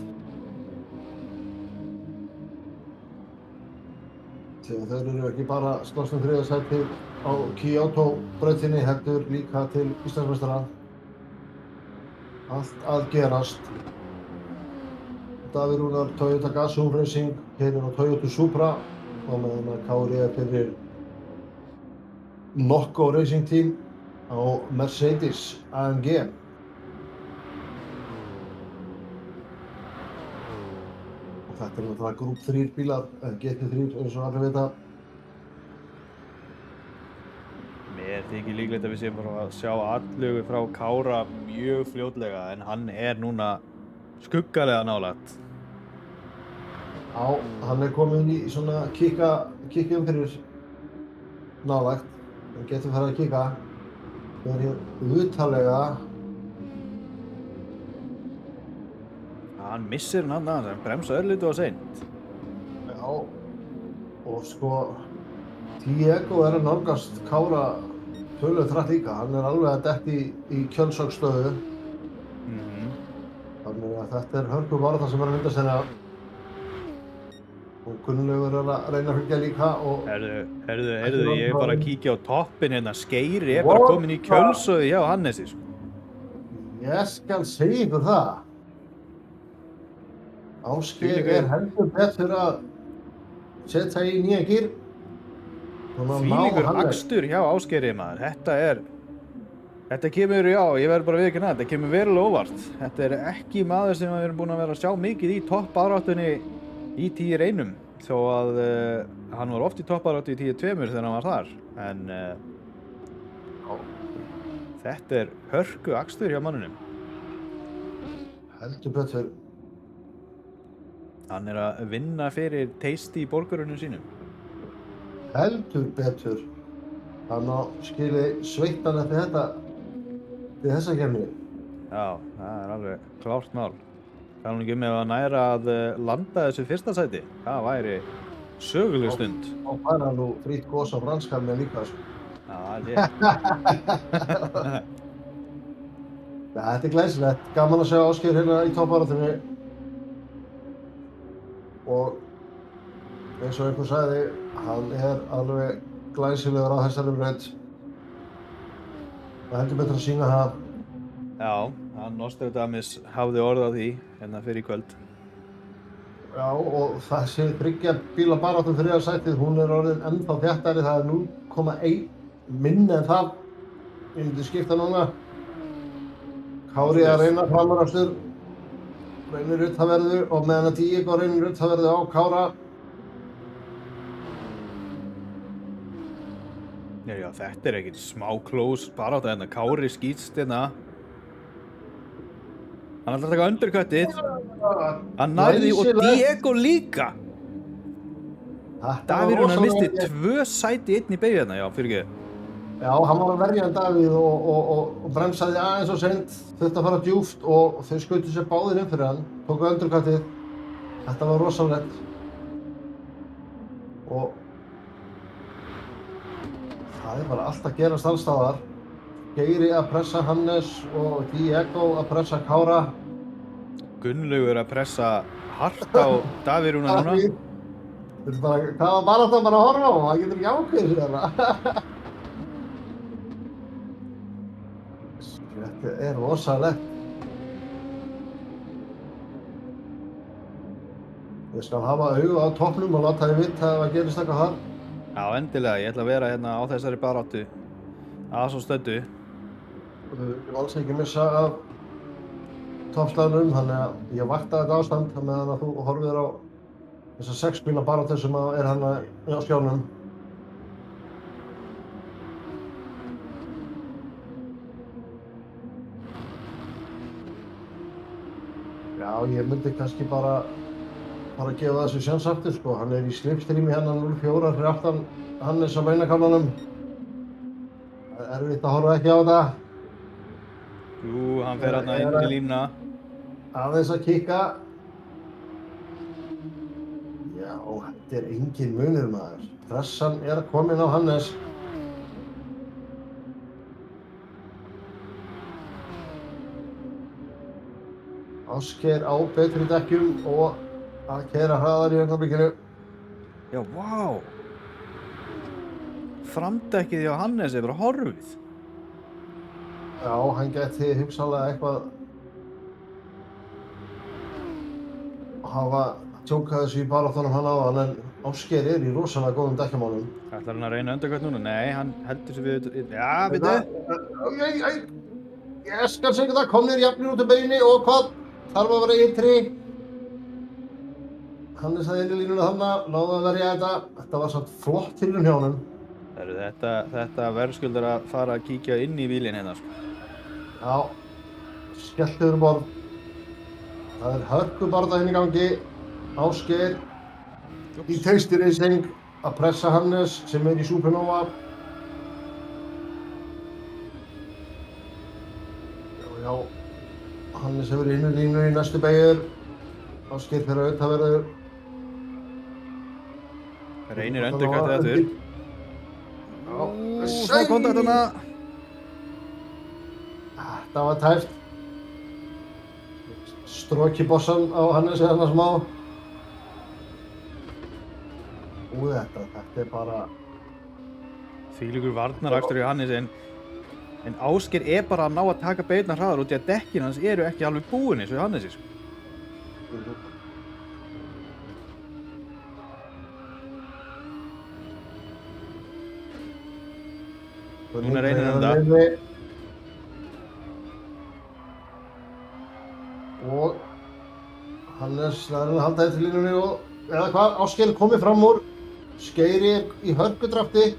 Þegar þeir eru ekki bara slóst 3. sæti á Kyoto brautinni, heldur líka til Íslandsmeistara. Allt að gerast. Davíð Rúnar, Toyota Gazoo Racing, keyrir á Toyota Supra. Og meðan að Kári fyrir Nokko Racing Team á Mercedes AMG. Og þetta náttúrulega Group 3 bílar, GT3 eins og allir vita. Mér þykir líklegt að við séum bara að sjá allugu frá Kára mjög fljótlega, en hann núna skuggalega nálægt. Já, hann kominn í svona kikki fyrir nálægt. Hann getur farið að kikka. Það hér utalega. Hann missir hann hann bremsa örlítið og seint. Já, og sko Diego að nálgast Kára töluvert hratt líka. Hann alveg að detti í kjölsögsstöðu. Þannig að þetta hörkubaráttan sem að myndast hérna. Og Gunnlaugur að reyna að fylgja líka og... Heyrðu, ég bara að kíkja á toppinn hérna. Skeiri bara komin í kjölsöðu hjá Hannesi, sko. Ég skal segja ykkur það. Ásgeir heldur betur að setja í nýja gír. Þvílíkur akstur hjá Ásgeiri, maður. Þetta kemur, já, ég verður bara að viðurkenna þetta kemur verulega óvart. Þetta ekki maður sem við erum búin að vera að sjá mikið í toppbaráttunni í 10-1, þó að hann var oft í toppbaráttu í 10-2 þegar hann var þar. En þetta hörku akstur hjá mannunum. Heldur betur. Hann að vinna fyrir Tasty í borgurunum sínum. Heldur betur. Hann skili sveittan eftir þessa keppni. Já, það alveg klárt mál. Það nú ekki með að næra að landa þessu fyrsta sæti. Það væri Söguleg stund. Og fær hann nú frýtt gos á franskar með líka sko. Já, þetta Þetta glæsilegt, gaman að sjá Ásgeir hérna í toppbaráttunni. Og eins og einhver sagði, hann alveg glæsilegur á þessari braut. Það heldur betur að sýna það. Já, hann Nostradamus hafði orð á því hérna fyrir í kvöld. Já, og þessi þriggja bíla baráttum þriðja sætið, hún orðin ennþá þéttari, það 0,1 minni en það. Ég myndi skipta núna. Kári að reyna framarakstur, reynir utanverðu og meðan að Diego reynir utanverðu á Kára. Já, þetta ekkert smá close barátta hérna. Kári skýtst hérna. Hann ætlar að taka undercuttið. Hann nærði og Diego líka. Davíð hann misti 2 sæti inn í beygju hérna, já, fyrirgeðu. Já, hann var að verja Davíð og bremsaði aðeins og seint, þurfti að fara djúpt og þau skutu sér báðir inn fyrir hann, tóku undercuttið. Þetta var rosalegt. Og það bara allt að gerast alls staðar. Geiri að pressa Hannes og Diego að pressa Kára. Gunnlaugur að pressa hart á Davíð Rúnar núna. Þetta bara, hvað var bara þetta bara að horfa á? Það getur ekki ákveðið sér þarna. Þetta rosalegt. Ég skal hafa auga á toppnum og láta þið vita ef það gerist eitthvað þar. Já, endilega. Ég ætla að vera hérna á þessari baráttu að svo stöddu. Þú vil alls ekki missa af toppslagnum, þannig að ég vaktaði þetta ástand meðan að þú horfir á þessar 6 bíla baráttu sem hann á skjánum. Já, ég myndi kannski bara gefa þessu sjans aftur sko. Hann í slipstreami hérna 0,4 fyrir aftan Hannes á beinakaflanum. Það erfitt að horfa ekki á þetta. Jú, hann fer hérna inn í línuna. Aðeins að kikka. Já, þetta engin munur maður. Pressan komin á Hannes. Ásgeir á betri dekkjum og að keyra hraðar í augnablikinu. Já, vá! Framdekkið hjá Hannes bara horfið. Já, hann geti hugsanlega eitthvað hafa tjókað þessu í baráttunum hann áðan, en Ásgeir í rosalega góðum dekkjamálum. Ætlar hann að reyna undercut núna? Nei, hann heldur sig við... Já, veitu? Ég skal segja það, komnir jafnir út af beginni og hvað? Þarf að vera ytri. Hannes að inn í línuna þarna, náðu að verja þetta. Þetta var samt flott tilraun hjá honum. Þetta verðskuldar að fara að kíkja inn í bílinn hérna, sko. Já, skelltur borð. Það hörkubarða inn í gangi. Ásgeir í Tasty Racing að pressa Hannes sem í Supernova. Já. Hannes hefur inn í línu í næstu beigur. Ásgeir fyrir auðvitaðverður. Reynir undercuttið aftur. Já. Smá kontakt hana. Þetta var tæft. Stróki bossan á Hannes eða smá. Þetta bara... Þvílíkur varnarakstur hjá Hannes en Ásgeir bara að ná að taka beina hraðar út í að dekkin hans eru ekki alveg búin eins og hjá Hannesi, sko. Núna reynir hann þetta. Og Hannes lærir að halda þetta til línunni og eða hvað, Ásgeir komið fram úr. Skeiri í hörkudrafti.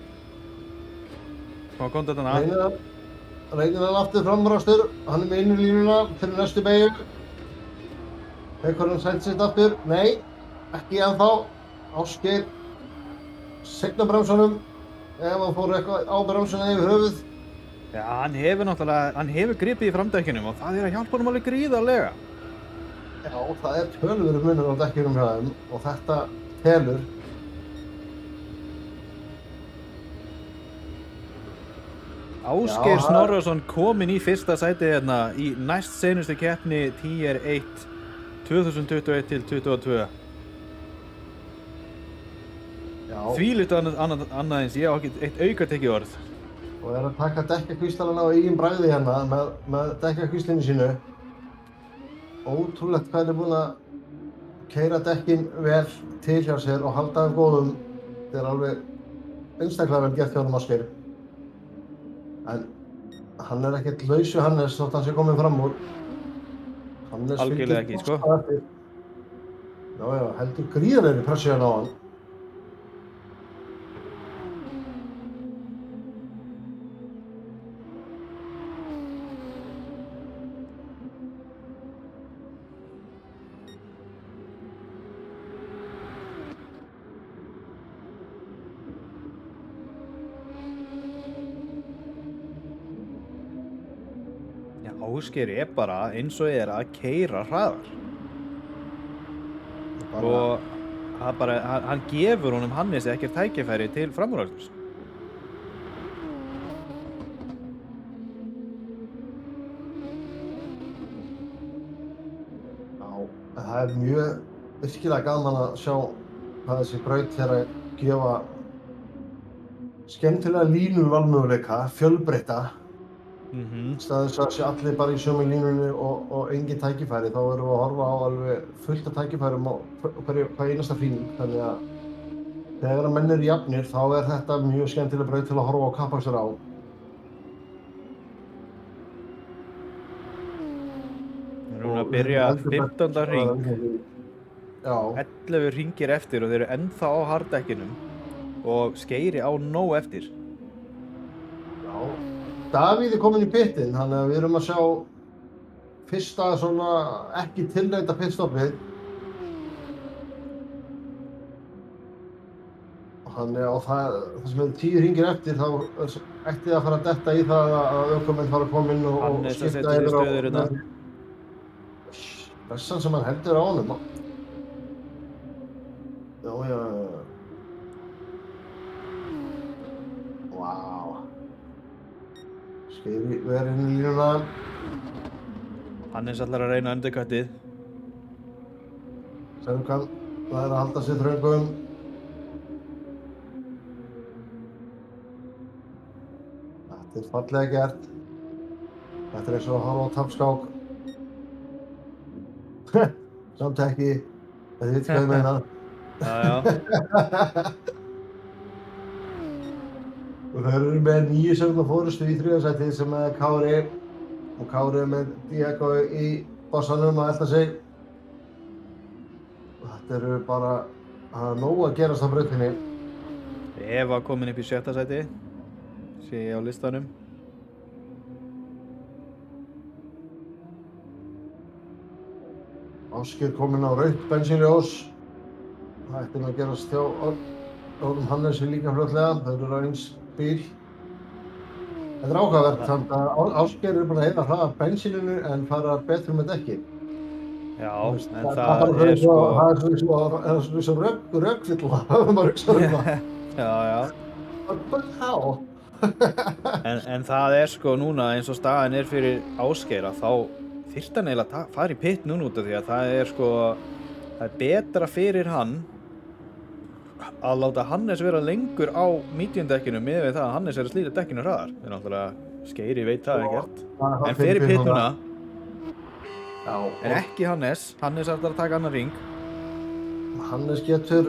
Smá kontakt hana. Reynir hann aftur framúrastur. Hann með inn í línuna fyrir næstu beygju. Tekur hann sætt sitt aftur. Nei, ekki ennþá. Ásgeir signa bremsunum. Ef hann fór eitthvað á bremsuna yfir höfuð. Já, hann hefur gripið í framdekkinum og það að hjálpa honum alveg gríðarlega. Já, það töluverður munur á dekkjunum hjá þeim og þetta telur. Ásgeir Snorrason kominn í fyrsta sæti hérna í næst seinustu keppni Tier 1 2021 til 22. Já. Þvílíkt annað eins, ég á ekki eitt auka tekið orð. Og að taka dekkjakvíslarna á eigin bragði hérna með dekkjakvíslinu sínu. Ótrúlegt hvað er búinn að keyra dekkin vel til hjá sér og halda þeim góðum. Þetta er alveg einstaklega vel gert hjá honum Ásgeir. En hann er ekkert laus við Hannes þótt hann sé kominn fram úr. Hannes Algjörlega ekki, sko. Já, heldur gríðarlegri pressu hérna á hann. Ásgeir er bara eins og er að keyra hraðar. Og hann gefur honum Hannesi ekkert tækifæri til framúraksturs. Já, það er mjög virkilega gaman að sjá hvað þessi braut er að gefa skemmtilega línuvalmöguleika, fjölbreytta. Staðið þess að sé allir bara í sömu línunni og engin tækifæri, þá erum við að horfa á alveg fullt af tækifærum á hvað einasta hring. Þannig að þegar menn eru jafnir þá er þetta mjög skemmtileg braut til að horfa á kappakstur á. Við erum að byrja 15. hring. Já. 11 hringir eftir og þeir eru ennþá á harddekkinum og Skeiri á nóg eftir. Já. Davíð er kominn í pitinn, þannig að við erum að sjá fyrsta svona ekki tilneydda pitstoppið. Þannig að það sem er 10 hringir eftir þá ætti það að fara að detta í það að ökumenn fara að koma inn og skipta yfir á pressan sem hann heldur á honum. Já. Vá. Skeiri verið inn í línuna. Hannes ætlar að reyna undercuttið. Serkan, það er að halda sér þröngum. Þetta er fallega gert. Þetta er eins og að horfa á tappskák. Samt ekki. Þetta veit hvað ég meina. Já. Og þeir eru með 9 sekúndna forystu í 3. sæti sem er Kári. Og Kári er með Diego í bossanum að elda sig. Og þetta eru bara nóg að gerast á brautinni. Eva komin upp í 6. sæti. Sé ég á listanum. Ásgeir kominn á rautt bensínljós. Það ætti nú að gerast hjá Orðum Hannesi líka fljótlega. Þau eru á eins bíl. Þetta er áhugavert samt að Ásgeir er búinn að eyða hraða bensíninu en fara betur með dekkin. Já, en það er sko... Það er svona röggfylla, maður hugsa það. Já. En það er sko núna eins og staðan er fyrir Ásgeir að þá þyrfti hann eiginlega að fara í pitt núna út af því að það er sko... Það er betra fyrir hann að láta Hannes vera lengur á mediumdekkinu með það að Hannes er að slíta dekkinu hraðar. Það er náttúrulega Skeiri veit það ekkert. En fer í pitt núna. En ekki Hannes. Hannes ætlar að taka annan hring. Hannes getur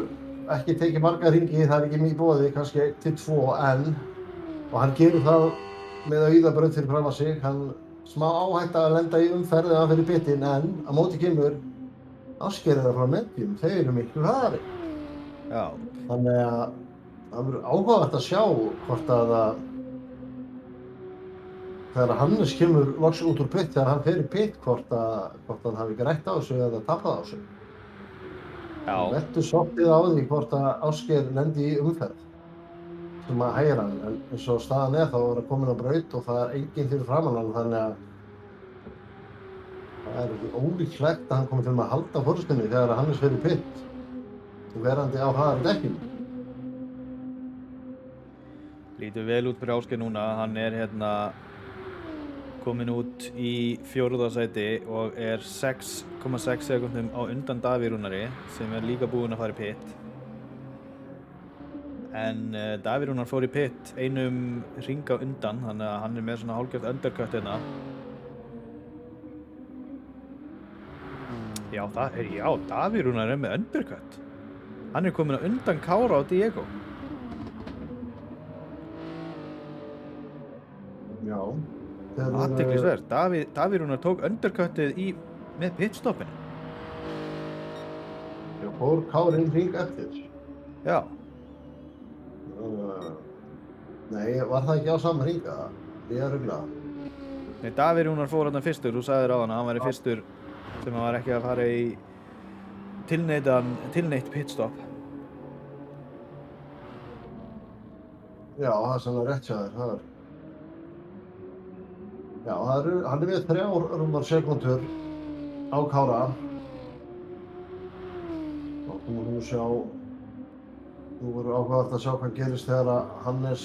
ekki tekið marga hringi, það er ekki mikið boði, kannski 1 til 2 en og hann gerir það með að auða braut fyrir fram að sig. Hann smá áhætta að lenda í umferð þegar hann fer í pittinn en á móti kemur Ásgeir er frá medium, þeir eru miklu hraðari. Já. Þannig að það verður áhugavert að sjá hvort að þegar Hannes kemur loks út úr pitt, þegar hann fer í pitt, hvort hann hafi grætt á þessu eða tapað á þessu. Já. Veltur svolítið á því hvort að Ásgeir lendi í umferð sem að hægir hann, en eins og staðan er þá er hann kominn á braut og það er enginn fyrir framan hann, þannig að það er ekki ólíklegt að hann komi til með að halda forystunni þegar Hannes fer í pitt verandi á hraðari dekkinu. Lítur vel út fyrir Ásgeir núna, hann hérna kominn út í 4. sæti og 6,6 sekúndum á undan Davíð Rúnari sem líka búinn að fara í pit. En Davíð Rúnar fór í pit einum hring á undan, þannig að hann með svona hálfgjört undercut hérna. Já, Davíð Rúnar með undercut. Hann kominn á undan Kára og Diego. Já. Athyglisvert. Davíð Rúnar tók undercutið með pitstoppinu. Já, fór Kári hring eftir. Já. Nei, var það ekki á sama hringa? Ég rugla. Nei, Davíð Rúnar fór þarna fyrstur, þú sagðir á hann að hann væri fyrstur sem hann var ekki að fara í tilneitt pitstopp. Já, það er svona rétt hjá þér, Já, hann með 3 rúmar sekúndur á Kára. Og þú múum sjá, nú verður áhugavert að sjá hvað gerist þegar að Hannes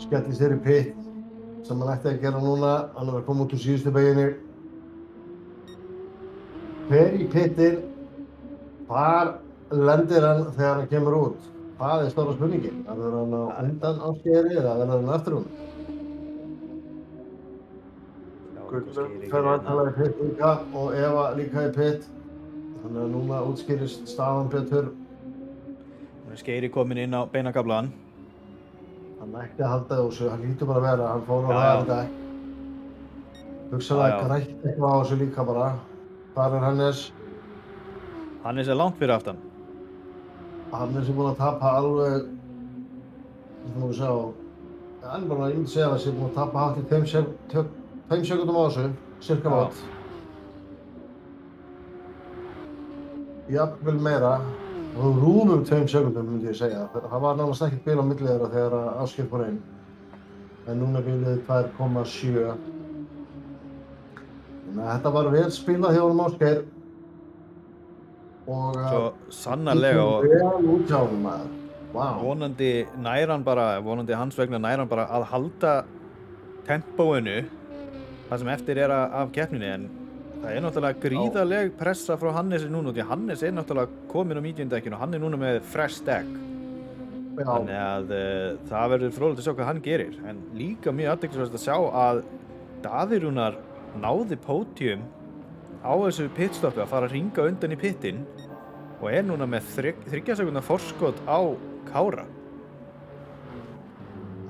skellist þér í pit sem hann ætti að gera núna. Hann er að koma út úr síðustu beginni. Fer í pitinn, hvar lendir hann þegar hann kemur út? Það er stóra spurningin. Verður hann á undan Ásgeiri eða verður hann eftir honum? Gullur fer væntanlega í pit líka og Eva líka í pit. Þannig að núna útskýrist staðan betur. Skeiri kominn inn á beinakaflann. Hann ætti að halda þessu, hann lítur bara að vera, hann fór á hægari dekk. Hugsanlega grætt eitthvað á þessu líka bara. Hvar er Hannes? Hannes er langt fyrir aftan. Hannes er búinn að tapa alveg, það má við sjá, hann bara, ég myndi segja að þessi er búinn að tapa hátt í 5 sekúndum á þessu, cirka mót. Jafnvel meira, og rúmum 2 sekúndum myndi ég segja. Það var nánast ekkert bil á milli þeirra þegar Ásgeir fór inn. En núna er bilið 2,7. Þannig að þetta var vel spilað hjá honum Ásgeir. Og Svo sannarlega og vel út hjá honum maður. Wow. vonandi hans vegna nær hann bara að halda tempóinu það sem eftir er af keppninni, en það er náttúrulega gríðarleg pressa frá Hannesi núna, því að Hannes er náttúrulega kominn á mediumdekkinu og hann er núna með fresh deck. Já. Þannig að það verður fróðlegt að sjá hvað hann gerir, en líka mjög athyglisvert að sjá að Davíð Rúnar náði pódium á þessu pitstoppi að fara að hringa undan í pitinn og er núna með 3 sekúndna forskot á Kára.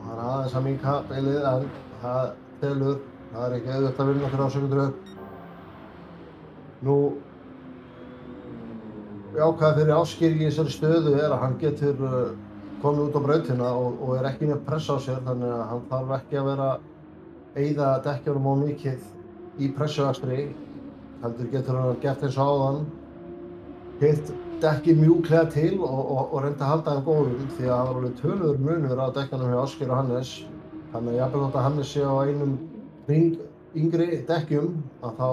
Hann aðeins að minka bilið, en það telur. Það er ekki auðvitað að vinna 3 sekundur upp. Nú, jákvæði fyrir Ásgeir í þessari stöðu er að hann getur komið út á brautina og er ekki með press á sér, þannig að hann þarf ekki að vera eyða dekkjunum of mikið í pressuakstri. Heldur getur hann gert eins og áðan, hitt dekkið mjúklega til og reynda að halda hann góðum, því að það var alveg töluður munur á dekkjunum hjá Ásgeir og Hannes. Þannig að jafnvel þótt að Hannes sé á einum hring yngri dekkjum, að þá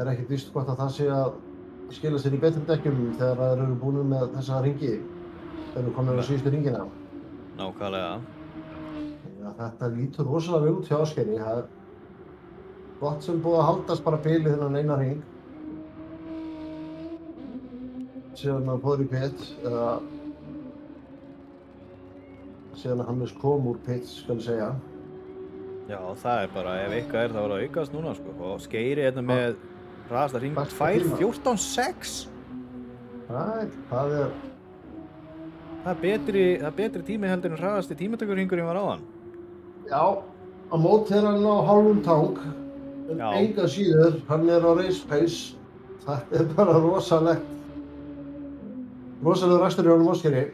er ekkert víst hvort að það sé að skila sér í betri dekkjum þegar þeir eru búin með þessa hringi, þeir eru komin á síðustu hringina. Nákvæmlega. Ja, þetta lítur rosalega vel út hjá Ásgeiri. Það er gott sem búið að haldast bara bilið þennan eina hring. Síðan hann fór í pit, eða síðan Hannes kom úr pit, skal ég segja. Já, það er bara, ef eitthvað er, það var að aukast núna, sko. Og Skeiri hérna með hraðasta hring 2.14.6. Það er Það er betri tími heldur en hraðasti tímatökurhringurinn var áðan. Já, á móti er hann á hálfum tang, en Já. enga síður, hann er á race pace. Þetta er bara rosalegur akstur í honum Ásgeiri.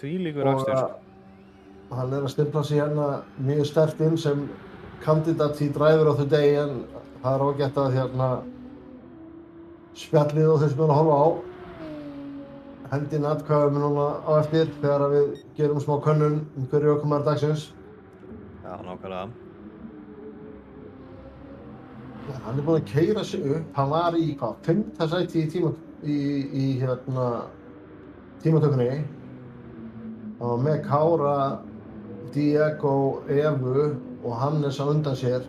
Þvílíkur akstur. Og hann er að stimpla sig hérna mjög sterkt inn sem kandidat í driver of the day, en það er ágætt að hérna spjallið og þeir sem við erum að horfa á hendin atkvæðum núna á eftir þegar við gerum smá könnun hverju ökumaður dagsins. Já, nákvæmlega. Ja, hann er búinn að keyra sig upp. Hann var í 5. sæti í tímatökunni. Hann var með Kára Diego, Evu og Hannes á undan sér.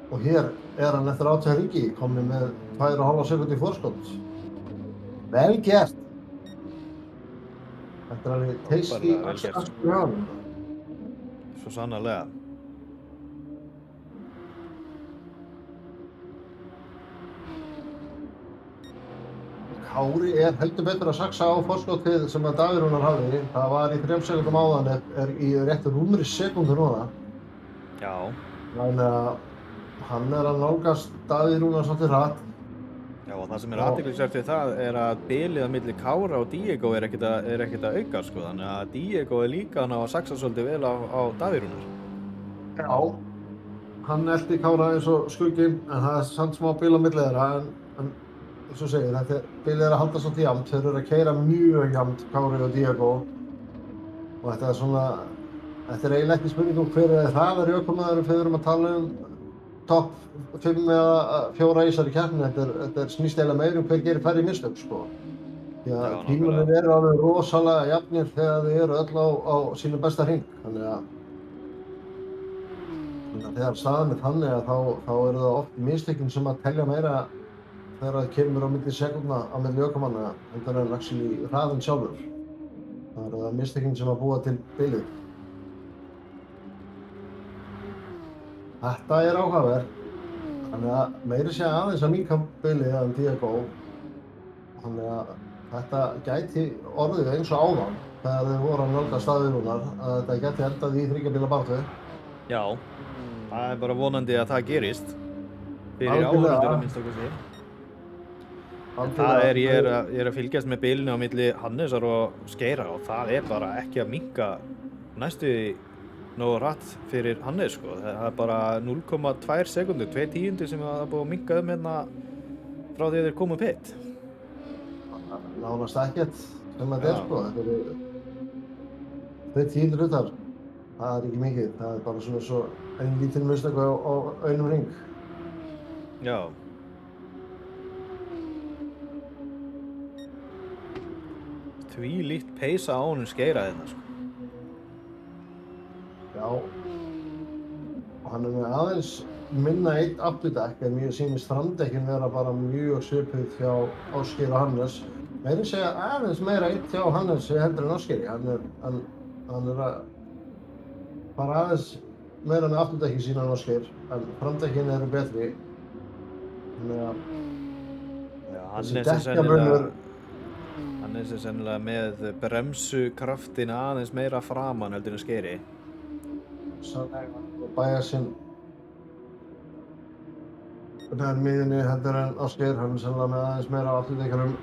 Og hér hann eftir 18 hringi kominn með 2,5 sekúndur í forskot. Vel gert! Þetta alveg tasty Óbærilega vel gert. akstur hjá honum. Svo sannarlega. Kári heldur betur að saksa á forskotið sem að Davíð Rúnar hafði. Það var í 3 sekúndum áðan, í réttu rúmri sekúndur núna. Já. Þannig að hann að nálgast Davíð Rúnar svolítið hratt. Já, og það sem athyglisvert við það að bilið á milli Kára og Diego ekkert að auka, sko. Þannig að Diego líka að saksa svolítið vel á Davíð Rúnar. Já. Hann elti Kára eins og skugginn, en það samt smá bil á milli þeirra, en eins og segir, bilið að halda svolítið jafnt. Þeir eru að keyra mjög jafnt, Kári og Diego. Og þetta svona, þetta eiginlega ekki spurning hver hraðari ökumaður þegar við erum að tala topp 5 eða 4 í þessari keppni. Þetta snýst eiginlega meira hver gerir færri mistök, sko. Því að tímarnir eru alveg rosalega jafnir þegar þau eru öll á sínu besta hring. Þannig að þegar staðan þannig að þá eru það oft mistökin sem að telja meira þegar það kemur á milli sekúndna á milli ökumanna heldur en actually hraðinn sjálfur. Það eru það mistökin sem að búa til bilið. Þetta áhugavert. Þannig að meiri sé aðeins að minnka bilið en Diego. Þannig að þetta gæti orðið eins og áðan þegar þeir voru að nálgast Davíð Rúnar að þetta gæti endað í 3 bíla baráttu. Já, það bara vonandi að það gerist fyrir áhorfendur að minnsta kosti. Ég er að fylgjast með bilinu á milli Hannesar og Skeira og það bara ekki að minnka næstu nógu hratt fyrir Hannes, sko. Það bara 0,2 sekúndur, 2 tíundir sem það búið að minnka hérna frá því að þeir komu pitt. Nánast ekkert sem þetta sko. Þetta eru 2 tíundir hlutar. Það ekki mikið. Það bara svona svo einn lítil mistök á einum hring. Já. Því líkt peysa á honum Skeira hérna, sko. Já. Og hann með aðeins minna eitt afturdekk en mér sýnist framdekkin vera bara mjög svipuð hjá Ásgeir og Hannes. Meira segja aðeins meira eitt hjá Hannes heldur en Ásgeiri. Hann að fara aðeins meira með afturdekkin sína en Ásgeir, en framdekkin eru betri. Þannig að þessi dekkjamunur Hannes sennilega með bremsukraftin aðeins meira framan heldur en Skeiri. Sannlega, og Bæjarsinn nær miðjunni heldur en Ásgeir, hann sennilega með aðeins meira afturdekjarum.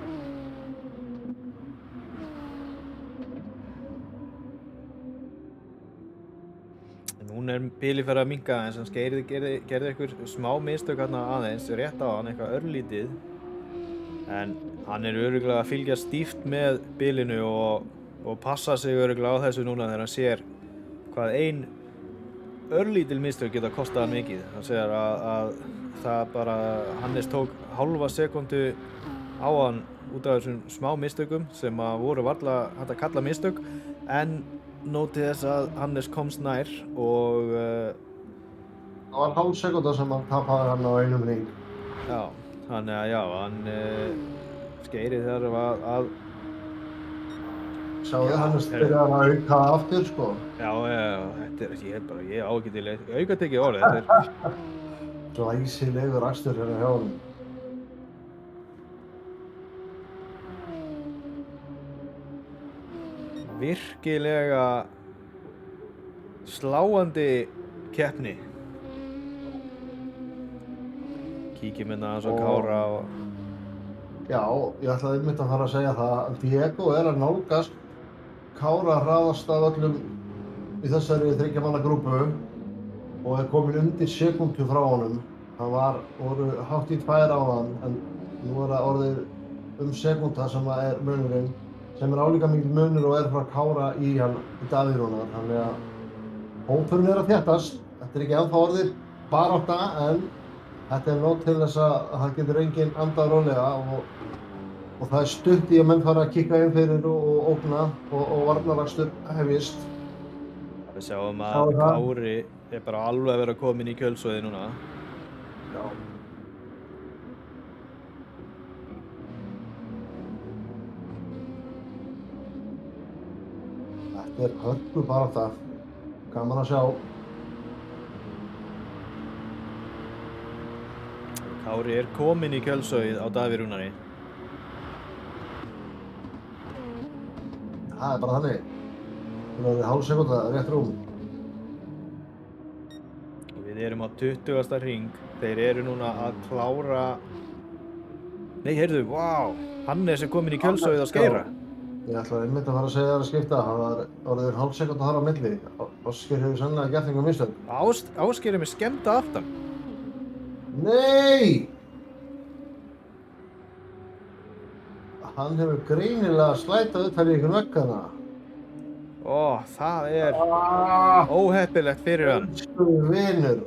Núna bilið fyrir að minnka eins og Skeiri gerði einhver smá mistök hérna aðeins, rétt á hann, eitthvað örlítið. En hann örugglega að fylgja stíft með bilinu og passa sig örugglega á þessu núna þegar hann sér hvað ein örlítil mistök geta kostað hann mikið. Hann segir að það bara, Hannes tók hálfa sekúndu á hann út af þessum smá mistökum sem að voru varla hægt að kalla mistök, en nóti þess að Hannes komst nær og það var hálf sekúnda sem hann tapaði hann á einum hring. Já, þannig að já, hann Skeiri þarf að Sjáðu Hannes byrjaði að auka aftur, sko. Já, ég á ekki til auka tekið orðið, þetta Glæsilegur akstur hérna hjá honum. virkilega sláandi keppni. Kíkjum hérna aðeins á Kára og Já, ég ætlaði einmitt að fara að segja það að Diego að nálgast Kára hraðast af öllum í þessari 3 manna grúpu og komin undir sekúndu frá honum. Það voru hátt í 2 áðan, en nú það orðið sekúnda sem munurinn, sem álíka mikil munur og frá Kára í Davíð Rúnar. Þannig að hópurinn að þéttast. Þetta ekki ennþá orðið barátta, en þetta nóg til þess að það getur enginn andað rólega og það stutt í að menn fara að kíka inn fyrir og ógna og varnarakstur hefjist. Við sjáum að Sjáum það. Kári er bara alveg að vera kominn í kjölsóði núna. Já. Þetta er hörku barátta. Gaman að sjá. Kári er kominn í kjölsóðið á Davíð Rúnari. Það er bara þannig. Það er hálf sekúnda rétt rúm. Við erum á 20. hring. Þeir eru núna að klára... Nei, heyrðu, vá! Hannes er kominn í kjölsóðið á Skeira. Ég ætlaði einmitt að fara að segja þér að skipta. Það var orðið hálf sekúnda þar á milli. Óskar hefur sannlega gert einhver mistök. Ásgeir er með skemmta aftan. Nei! Hann hefur greinilega slætað upp í einhvern veggana. Ó, það er Ah, óheppilegt fyrir hann. elsku vinur.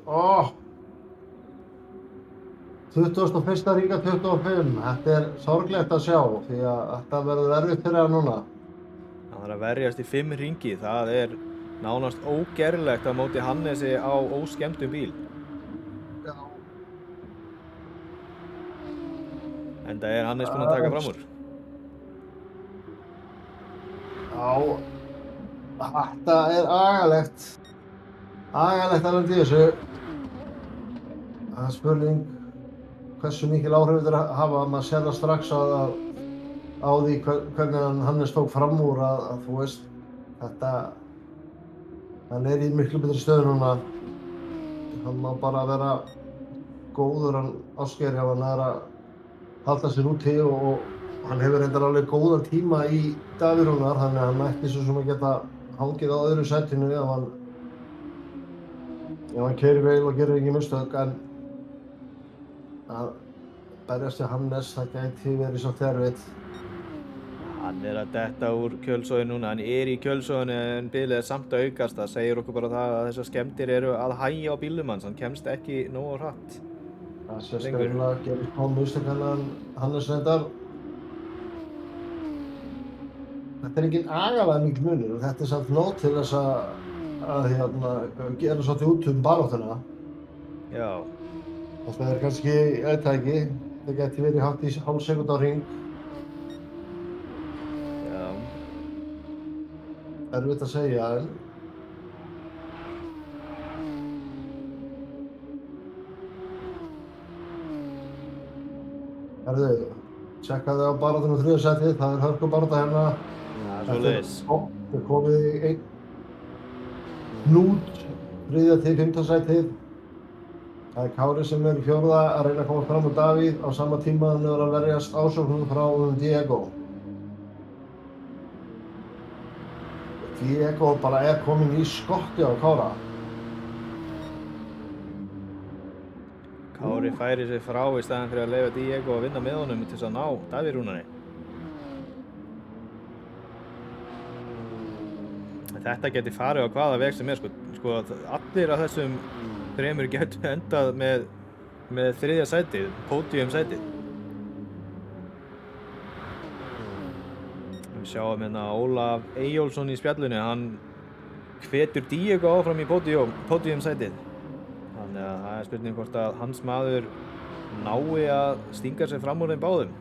21. ríka 25. Þetta er sorglegt að sjá því að þetta verður erfitt fyrir hann núna. Hann þarf að verjast í 5 hringi. Það er nánast ógerlegt á móti Hannesi á óskemmtum bíl. Já. Enda er Hannes búinn að taka fram úr. Já, þetta er agalegt. Agalegt að lenda í þessu. Það er spurning hversu mikil áhrif þetta er að hafa. Maður sér það strax á því hvernig Hannes tók fram úr að þú veist, hann er í miklu betri stöðu núna. Hann má bara vera góður hann Ásgeir ef hann er að halda sér úti og hann hefur reyndar alveg góðan tíma í Davíð Rúnar, þannig að hann ætti svo sem að geta hangið á öðru sætinu ef hann keyrir vel og gerir ekki mistök, en að berjast við Hannes, það gæti verið svo erfitt. Hann er að detta úr kjölsóði núna. Hann er í kjölsóðinu en bílið er samt að aukast. Það segir okkur bara það að þessar skemmtir eru að hægja á bílnum hans. Hann kemst ekki nógu hratt. Það sé skræðilega að gera smá mistök en Hannes reyndar. Þetta er engin agalega mikil munur og þetta er samt nóg til þess að gera svolítið út baráttuna. Já. Og það er kannski, ég veit það ekki, það geti verið hátt í hálf sekúndu á hring. Já. Erfitt að segja, en herðu, tjekkaðu á baráttunum 3. sætið, það er hörku barátta hérna. Það er svoleiðis. Þetta er komið í einn hnút, 3. til 5. sætið. Það er Kári sem er í 4. að reyna að koma fram úr Davíð á sama tíma hann er að verjast ásóknum frá Diego. Diego bara er kominn í skotti á Kára. Kári færi sig frá í staðinn fyrir að leyfa Diego að vinna með honum til þess að ná Davíð Rúnari. Þetta geti farið á hvaða veg sem er, sko allir af þessum 3 getur endað með 3. sætið, pódium sætið. Við sjáum hérna Ólaf Eyjólfsson í spjallinu, hann hvetur Diego áfram í pódium sætið. Þannig að það er spurning hvort að hans maður nái að stinga sig fram úr þeim báðum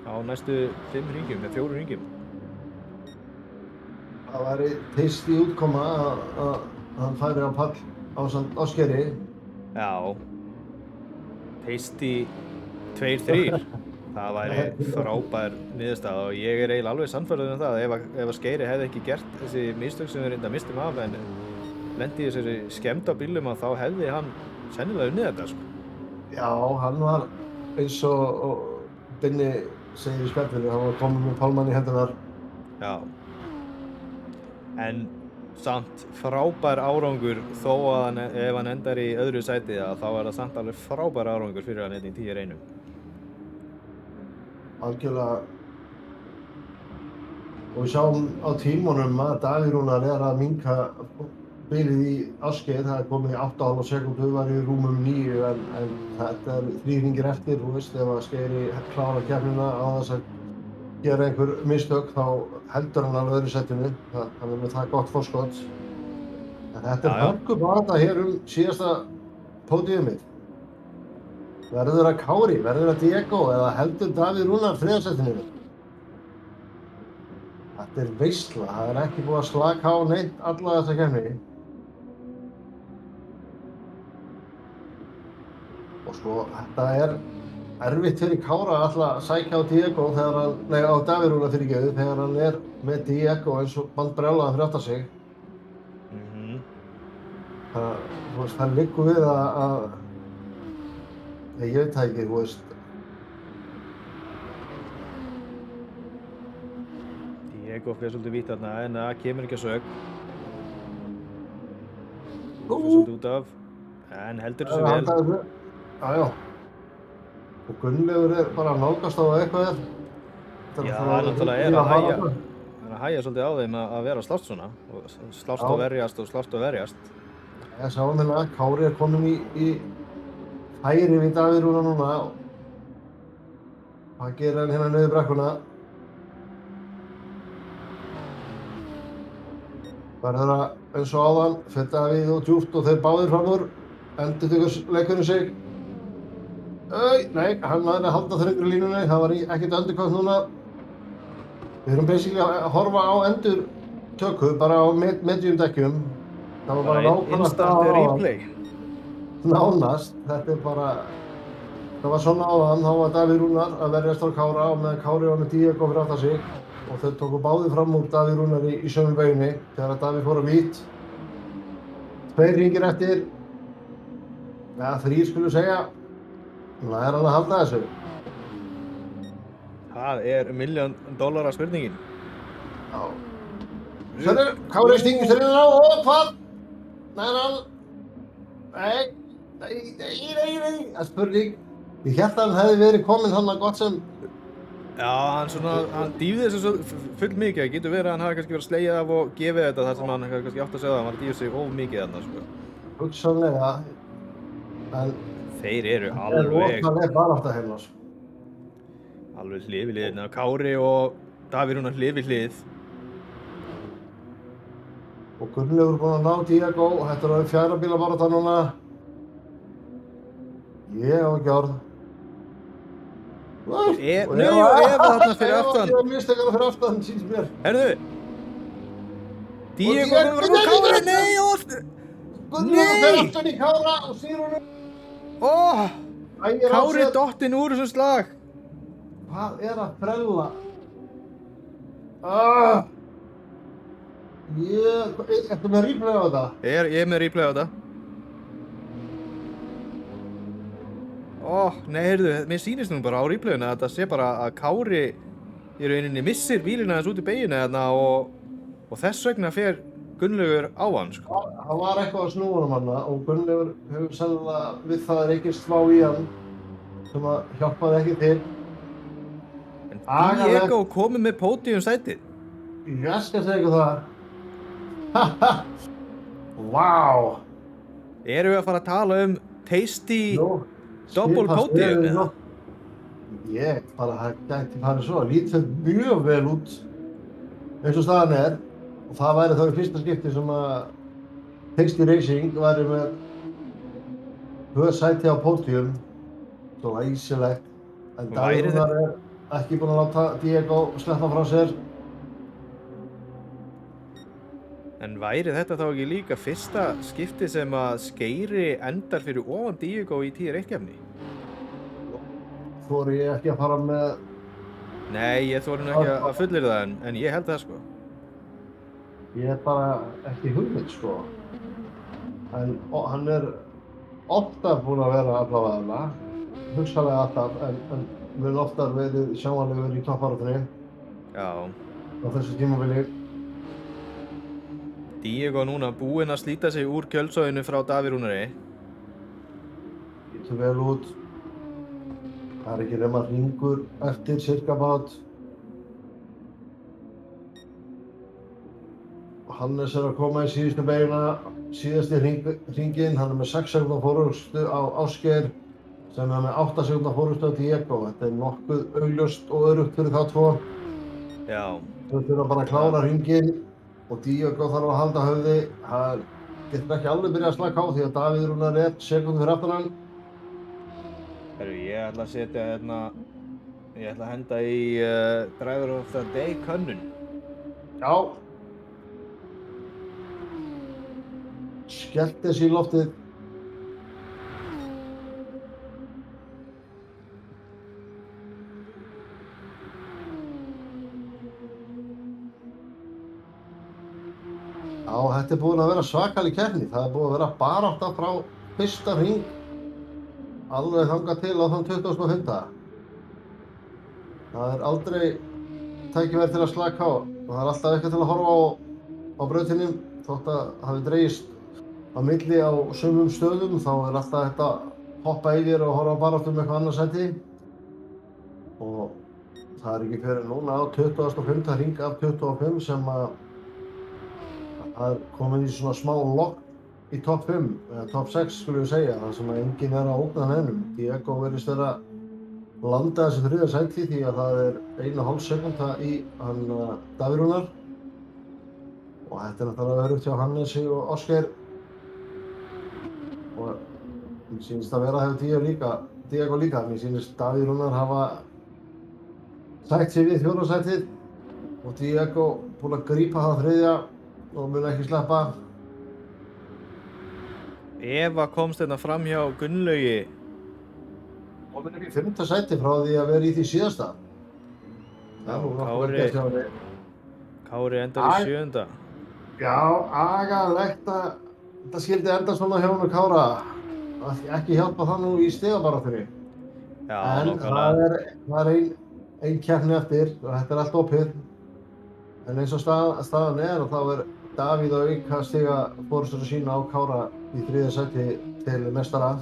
á næstu 5 hringjum, eða 4 hringjum. Það væri teist í útkoma að hann færi á pall ásamt Ásgeiri. Já, teist í 2-3. Það væri frábær niðurstaða og ég er eiginlega alveg sannfærður um það að ef að Skeiri hefði ekki gert þessi mistök sem við reynda mistum af en lendi í þessari skemmd á bílum að þá hefði hann sennilega unnið þetta, sko. Já, hann var eins og Binni segir í spjallinu, hann var kominn með pálmann í hendunar. Já. En samt frábær árangur þó að ef hann endar í öðru sæti þá er það samt alveg frábær árangur fyrir hann hérna í 10-1. Algjörlega. Og við sjáum á tímunum að Davíð Rúnar er að minnka bilið í Ásgeir. Það er komið í 8,5 sekúndur, var í rúmum 9 en þetta er 3 hringir eftir, þú veist, ef að Skeiri klárar keppnina á þess að gera einhver mistök þá heldur hann alveg öðru sætinu. Hann er með það gott forskot. Þetta Já, já. hörkubaráttu hér síðasta pódiumið. Verður það Kári, verður það Diego eða heldur Davíð Rúnar þriðasettinu? Þetta veisla, það ekki búið að slaka á neitt alla þessa keppni. Og sko, þetta erfitt fyrir Kára að sækja á Diego á Davíð Rúnar fyrirgefið þegar hann með Diego eins og bandbrjálaðan fyrir aftan sig. Það liggur við að ég veit það ekki, þú veist. Diego fyrir svolítið vítt þarna, en það kemur ekki að sög. Fyrir svolítið út af, en heldur þessu vel. Já. Og Gunnlaugur bara að nálgast á eitthvað Já, það náttúrulega að hægja svolítið á þeim að vera að slást svona. Og slást og verjast. Ég sá hérna, Kári komin í hægri við Davíð Rúnar núna. Hann gerir hann hérna niður brekkuna. Verður það eins og áðan, fyrir Davíð og djúpt og þeir báðir fram úr. Endurtekur leikurinn sig. Nei, hann náði að halda þröngri línunni, það var ekkert endurkvæmt núna. Við erum basically að horfa á endurtöku, bara á medium dekkjum. Það var bara instant replay. Nánast, þetta bara, það var svona áðan, þá var Davíð Rúnar að verjast á Kára og meðan Kári var með Diego fyrir aftan sig og þau tóku báðir fram úr Davíð Rúnar í sömu bauginni þegar að Davíð fór á vítt. 2 hringir eftir, ja 3 skulum segja, það hann að halda þessu. Það $1 milljón spurningin. Já. Sérðu, Kári stingur sér inn á og hvað? Nei, það er spurning. Ég hélt að hann hefði verið kominn þarna gott sem... Já, hann dýfði þessu svo full mikið. Það getur verið að hann hafi kannski verið að slegið af og gefið þetta þar sem hann kannski átt að segja það. Hann var að dýfa sig of mikið þarna, sko. Hugsanlega, en... Þeir eru alveg... Það er bara átt að hérna, sko. Alveg hlið við hlið. Kári og Davíð Rúnar hlið við hlið. Og Gunnlaugur búinn að ná Diego og þetta er 4. bílabarátta núna. Ég á ekki orð. Og Eva þarna fyrir aftan. Ég var mistökana fyrir aftan, síns mér. Herðu! Diego komur á Kári, nei og... Gunnlaugur fyrir aftan í Kára og snýr honum. Kári dottinn úr þessum slag. Hvað er að brella? Ertu með replay á þetta? Ég er með replay á þetta. Nei, heyrðu, mér sýnist nú bara á replayinu að þetta sé bara að Kári í rauninni missir bílina þess út í beginni þarna og þess vegna fer Gunnlaugur á hann, sko. Hann var eitthvað að snúa honum hana og Gunnlaugur hefur sennilega við það reykist smá í hann sem að hjálpaði ekki til. En Diego komið með pódium sætið. Ég skal segja ykkur það. Vá! Erum við að fara að tala tasty double pódium eða? Ég bara, það gæti farið svo. Lítur mjög vel út eins og staðan er og það væri þá í fyrsta skipti sem að Tasty Racing væri með 2 sæti á pódium. Svo æsilegt. En Davíð Rúnar ekki búinn að láta Diego sleppa frá sér. En væri þetta þá ekki líka fyrsta skipti sem að Skeiri endar fyrir ofan Diego í TR1-keppni? Þori ég ekki að fara með... Nei, ég þori nú ekki að fullyrða það, en ég held það, sko. Ég er bara ekki hugmynd, sko. En hann er oftar búinn að vera allavega, hugsanlega alltaf, en mun oftar verið sjáanlegur í toppbaráttunni. Já. Á þessu tímabili. Diego núna búinn að slíta sig úr kjölsóðinu frá Davíð Rúnari. Lítur vel út. Það er ekki nema hringur eftir cirka bát. Hannes er að koma í síðustu beyguna, síðasti hringinn. Hann er með 6 sekúndna fórustu á Ásgeir sem er með 8 sekúndna fórustu á Diego. Þetta er nokkuð augljóst og öruggt fyrir þá 2. Já. Þau þurfa bara að klára hringinn og Diego þarf að halda höfði. getur ekki alveg byrjað að slaka á því að Davíð Rúnar er sekúndu fyrir aftan hann. Herru, ég ætla að setja hérna, ég ætla að henda í Driver of the Day könnun. Já. Skellt þessi í loftið. Já, þetta er búin að vera svakalig keppni. Það er búin að vera barátta frá fyrsta hring alveg þangað til á þann 25. Það er aldrei tækifæri til að slaka á og það er alltaf eitthvað til að horfa á brautinni. Þótt að hafi dregist á milli á sumum stöðum þá er alltaf þetta hoppa yfir og horfa á baráttu með eitthvað annað sæti. Og það er ekki fyrir núna á 25. hring af 25 sem að það er komin í svona smá logg í topp 5, eða topp 6 skulum við segja, þar sem að enginn er að ógna neinum. Diego virðist vera að landa þessu þriðja sæti því að það er 1,5 sekúnda í hann Davíð Rúnar. Og þetta er náttúrulega öruggt hjá Hannesi og Ásgeir. Og mér sýnist að vera hefur Diego líka. Mér sýnist Davíð Rúnar hafa sætt sig við 4. sætið og Diego búinn að grípa það þriðja og mun ekki sleppa. Eva komst hérna fram hjá Gunnlaugi. Komin upp í 5. sæti frá því að vera í því síðasta. Kári endar í 7. Já, agalegt að þetta skildi enda svona hjá honum Kára. Ekki hjálpa það nú í stigabaráttunni. Já, en nákvæmlega. það er ein keppni eftir og þetta er allt opið. En eins og staðan er og þá er Davíð að auka stiga forystur sína á Kára í 3. sæti til meistara.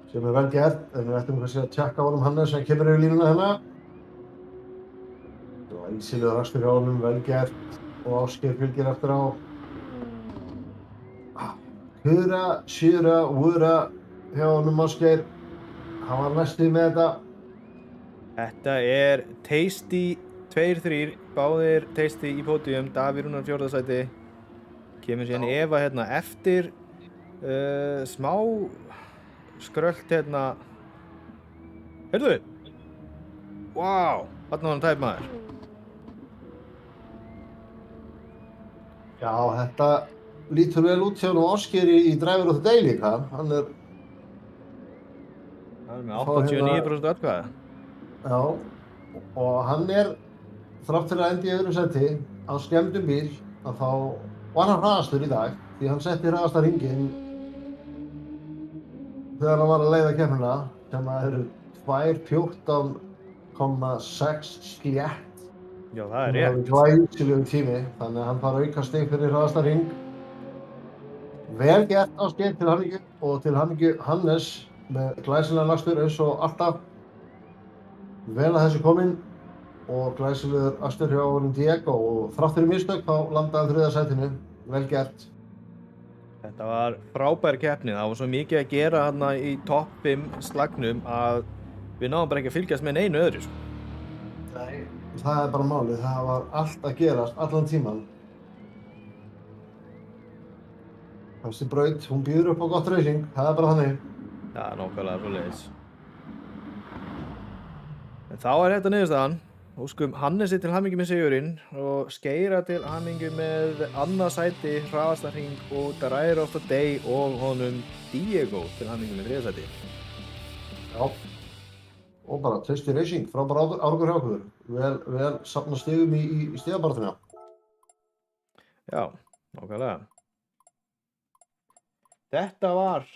Sem er vel gert, en við ættum kannski að tjekka á honum Hannes sem kemur yfir línuna hérna. Og einsilegur akstur hjá honum, vel gert og Ásgeir fylgir eftir á. Hura, sjura, vura hjá honum Ásgeir. Hann var næstuð með þetta. Þetta er Tasty 2-3, báðir Tasty í pódium, Davíð Rúnar 4. sæti. Kemur síðan Eva hérna eftir, smá skrölt hérna. Heyrðu? Vá, þarna var hann tæp maður. Já, þetta lítur vel út hjá honum Ásgeir í Driver of the Day líka. Hann er með 89% atkvæða. Já, og hann er þrátt fyrir að enda í 2. sæti á skemmdum bíl að þá var hann hraðastur í dag því hann setti hraðasta hringinn þegar hann var að leiða keppnina sem að eru 2:14,6 slétt. Já, það er rétt. Það er glæsilegur tími, þannig að hann þarf að auka stig fyrir hraðasta hring. Vel gert Ásgeir, til hamingju og til hamingju Hannes með glæsilegan lagstur eins og alltaf. Vel að þessu kominn og glæsilegur akstur hjá honum Diego og þrátt fyrir mistök þá landaði hann 3. sætinu. Vel gert. Þetta var frábær keppni. Það var svo mikið að gera hérna í topp 5 slagnum að við náðum bara ekki að fylgjast með neinu öðru. Nei, það er bara málið. Það var allt að gerast allan tíman. Þessi braut, hún býður upp á gott racing. Það er bara þannig. Já, nákvæmlega svoleiðis. En þá er þetta niðurstaðan. Óskum Hannesi til hamingju með sigurinn og Skeira til hamingju með 2. sæti, hraðasta hring og Driver of the Day og honum Diego til hamingju með 3. sæti. Já, og bara Tasty Racing, frábær árangur hjá okkur. Vel safna stigum í stigabaráttunni. Já, nákvæmlega. Þetta var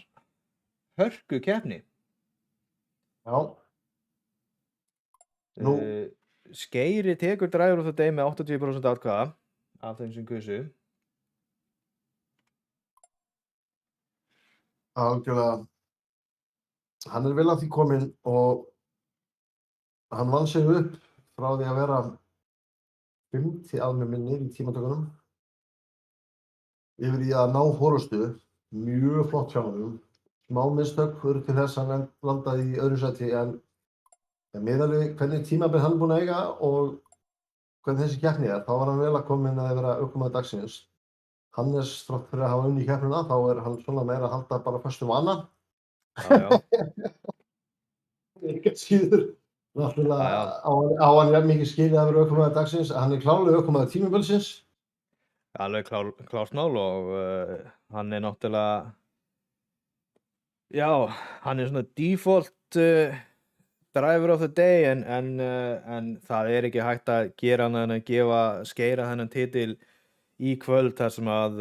hörku keppni. Já. Nú. Skeiri tekur Driver of the Day með 80% atkvæða af þeim sem kusu. Algjörlega. Hann er vel að því kominn og hann vann sig upp frá því að vera 5. að mig minnir í tímatökunum yfir í að ná forystu. Mjög flott hjá honum. Smá mistök fyrir til þess að hann landaði í 2. sæti en miðað við hvernig tímabil hann er búinn að eiga og hvernig þessi keppni er, þá var hann vel að koma inn að vera ökumaður dagsins. Hannes, þrátt fyrir að hafa unnið keppnina, þá er hann svona meira að halda bara föstum annan. Já. Ekki síður. Náttúrulega á hann jafn mikið skilið að vera ökumaður dagsins. Hann er klárlega ökumaður tímabilsins. Alveg klárt mál og hann er náttúrulega, já, hann er svona default driver of the day en það er ekki hægt að gera annað en að skeira þennan titil í kvöld þar sem að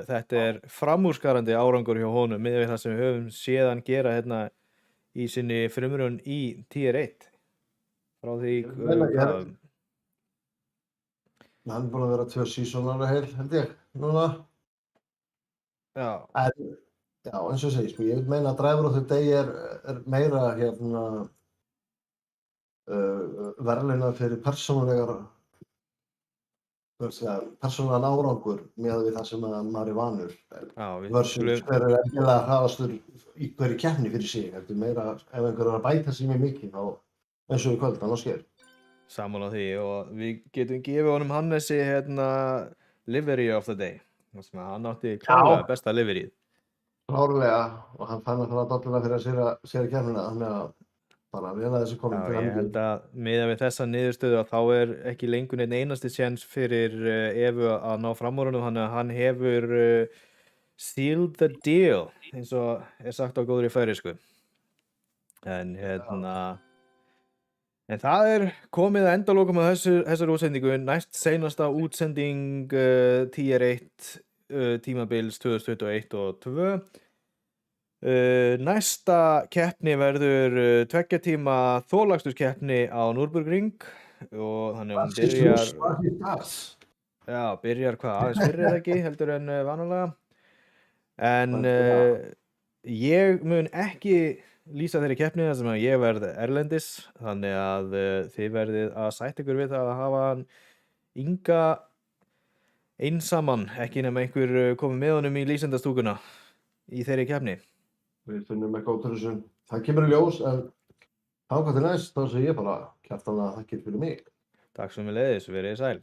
þetta er framúrskarandi árangur hjá honum miðað við það sem við höfum séð hann gera hérna í sinni frumraun í Tier 1 frá því hann er búinn að vera 2 seasonar heil, held ég, núna. Já. En, já, eins og ég segi, sko, ég vil meina að driver of the day er meira hérna verðlaunað fyrir persónulegan árangur með við það sem maður er vanur. Versus hver er endilega hraðastur í hverju keppni fyrir sig. Þetta er meira, ef einhver er að bæta sig mjög mikið, þá eins og í kvöld, annars sker. Sammála því og við getum gefið honum Hannesi hérna livery of the day. Þannig að hann átti klárlega besta liveryð. Klárlega, og hann fann að dolluna fyrir að sér í keppnina, þannig að bara vel að þessi komin til hann. Já, ég held að miðað við þessa niðurstöðu að þá er ekki lengur neinn einasti séns fyrir Evu að ná fram úr honum, þannig að hann hefur sealed the deal, eins og er sagt á góðri færisku. En hérna, en það er komið að endalokum að þessar útsendingu, næst seinasta útsending Tier 1 tímabils 2021 og 2022. Næsta keppni verður 2 tíma þolagstuskeppni á Nürburgring og þannig að hún byrjar hvað aðeins fyrir eða ekki heldur en vanalega en ég mun ekki lýsa þeirri keppni þar sem að ég verð erlendis þannig að þið verðið að sætta ykkur við það að hafa hann Inga einsaman, ekki nema einhver komið með honum í lýsendastúkuna í þeirri keppni. Við finnum eitthvað út af þessu. Það kemur í ljós, en þangað til næst, þá segi ég bara hjartanlega þakkir fyrir mig. Takk sömuleiðis, verið sæl.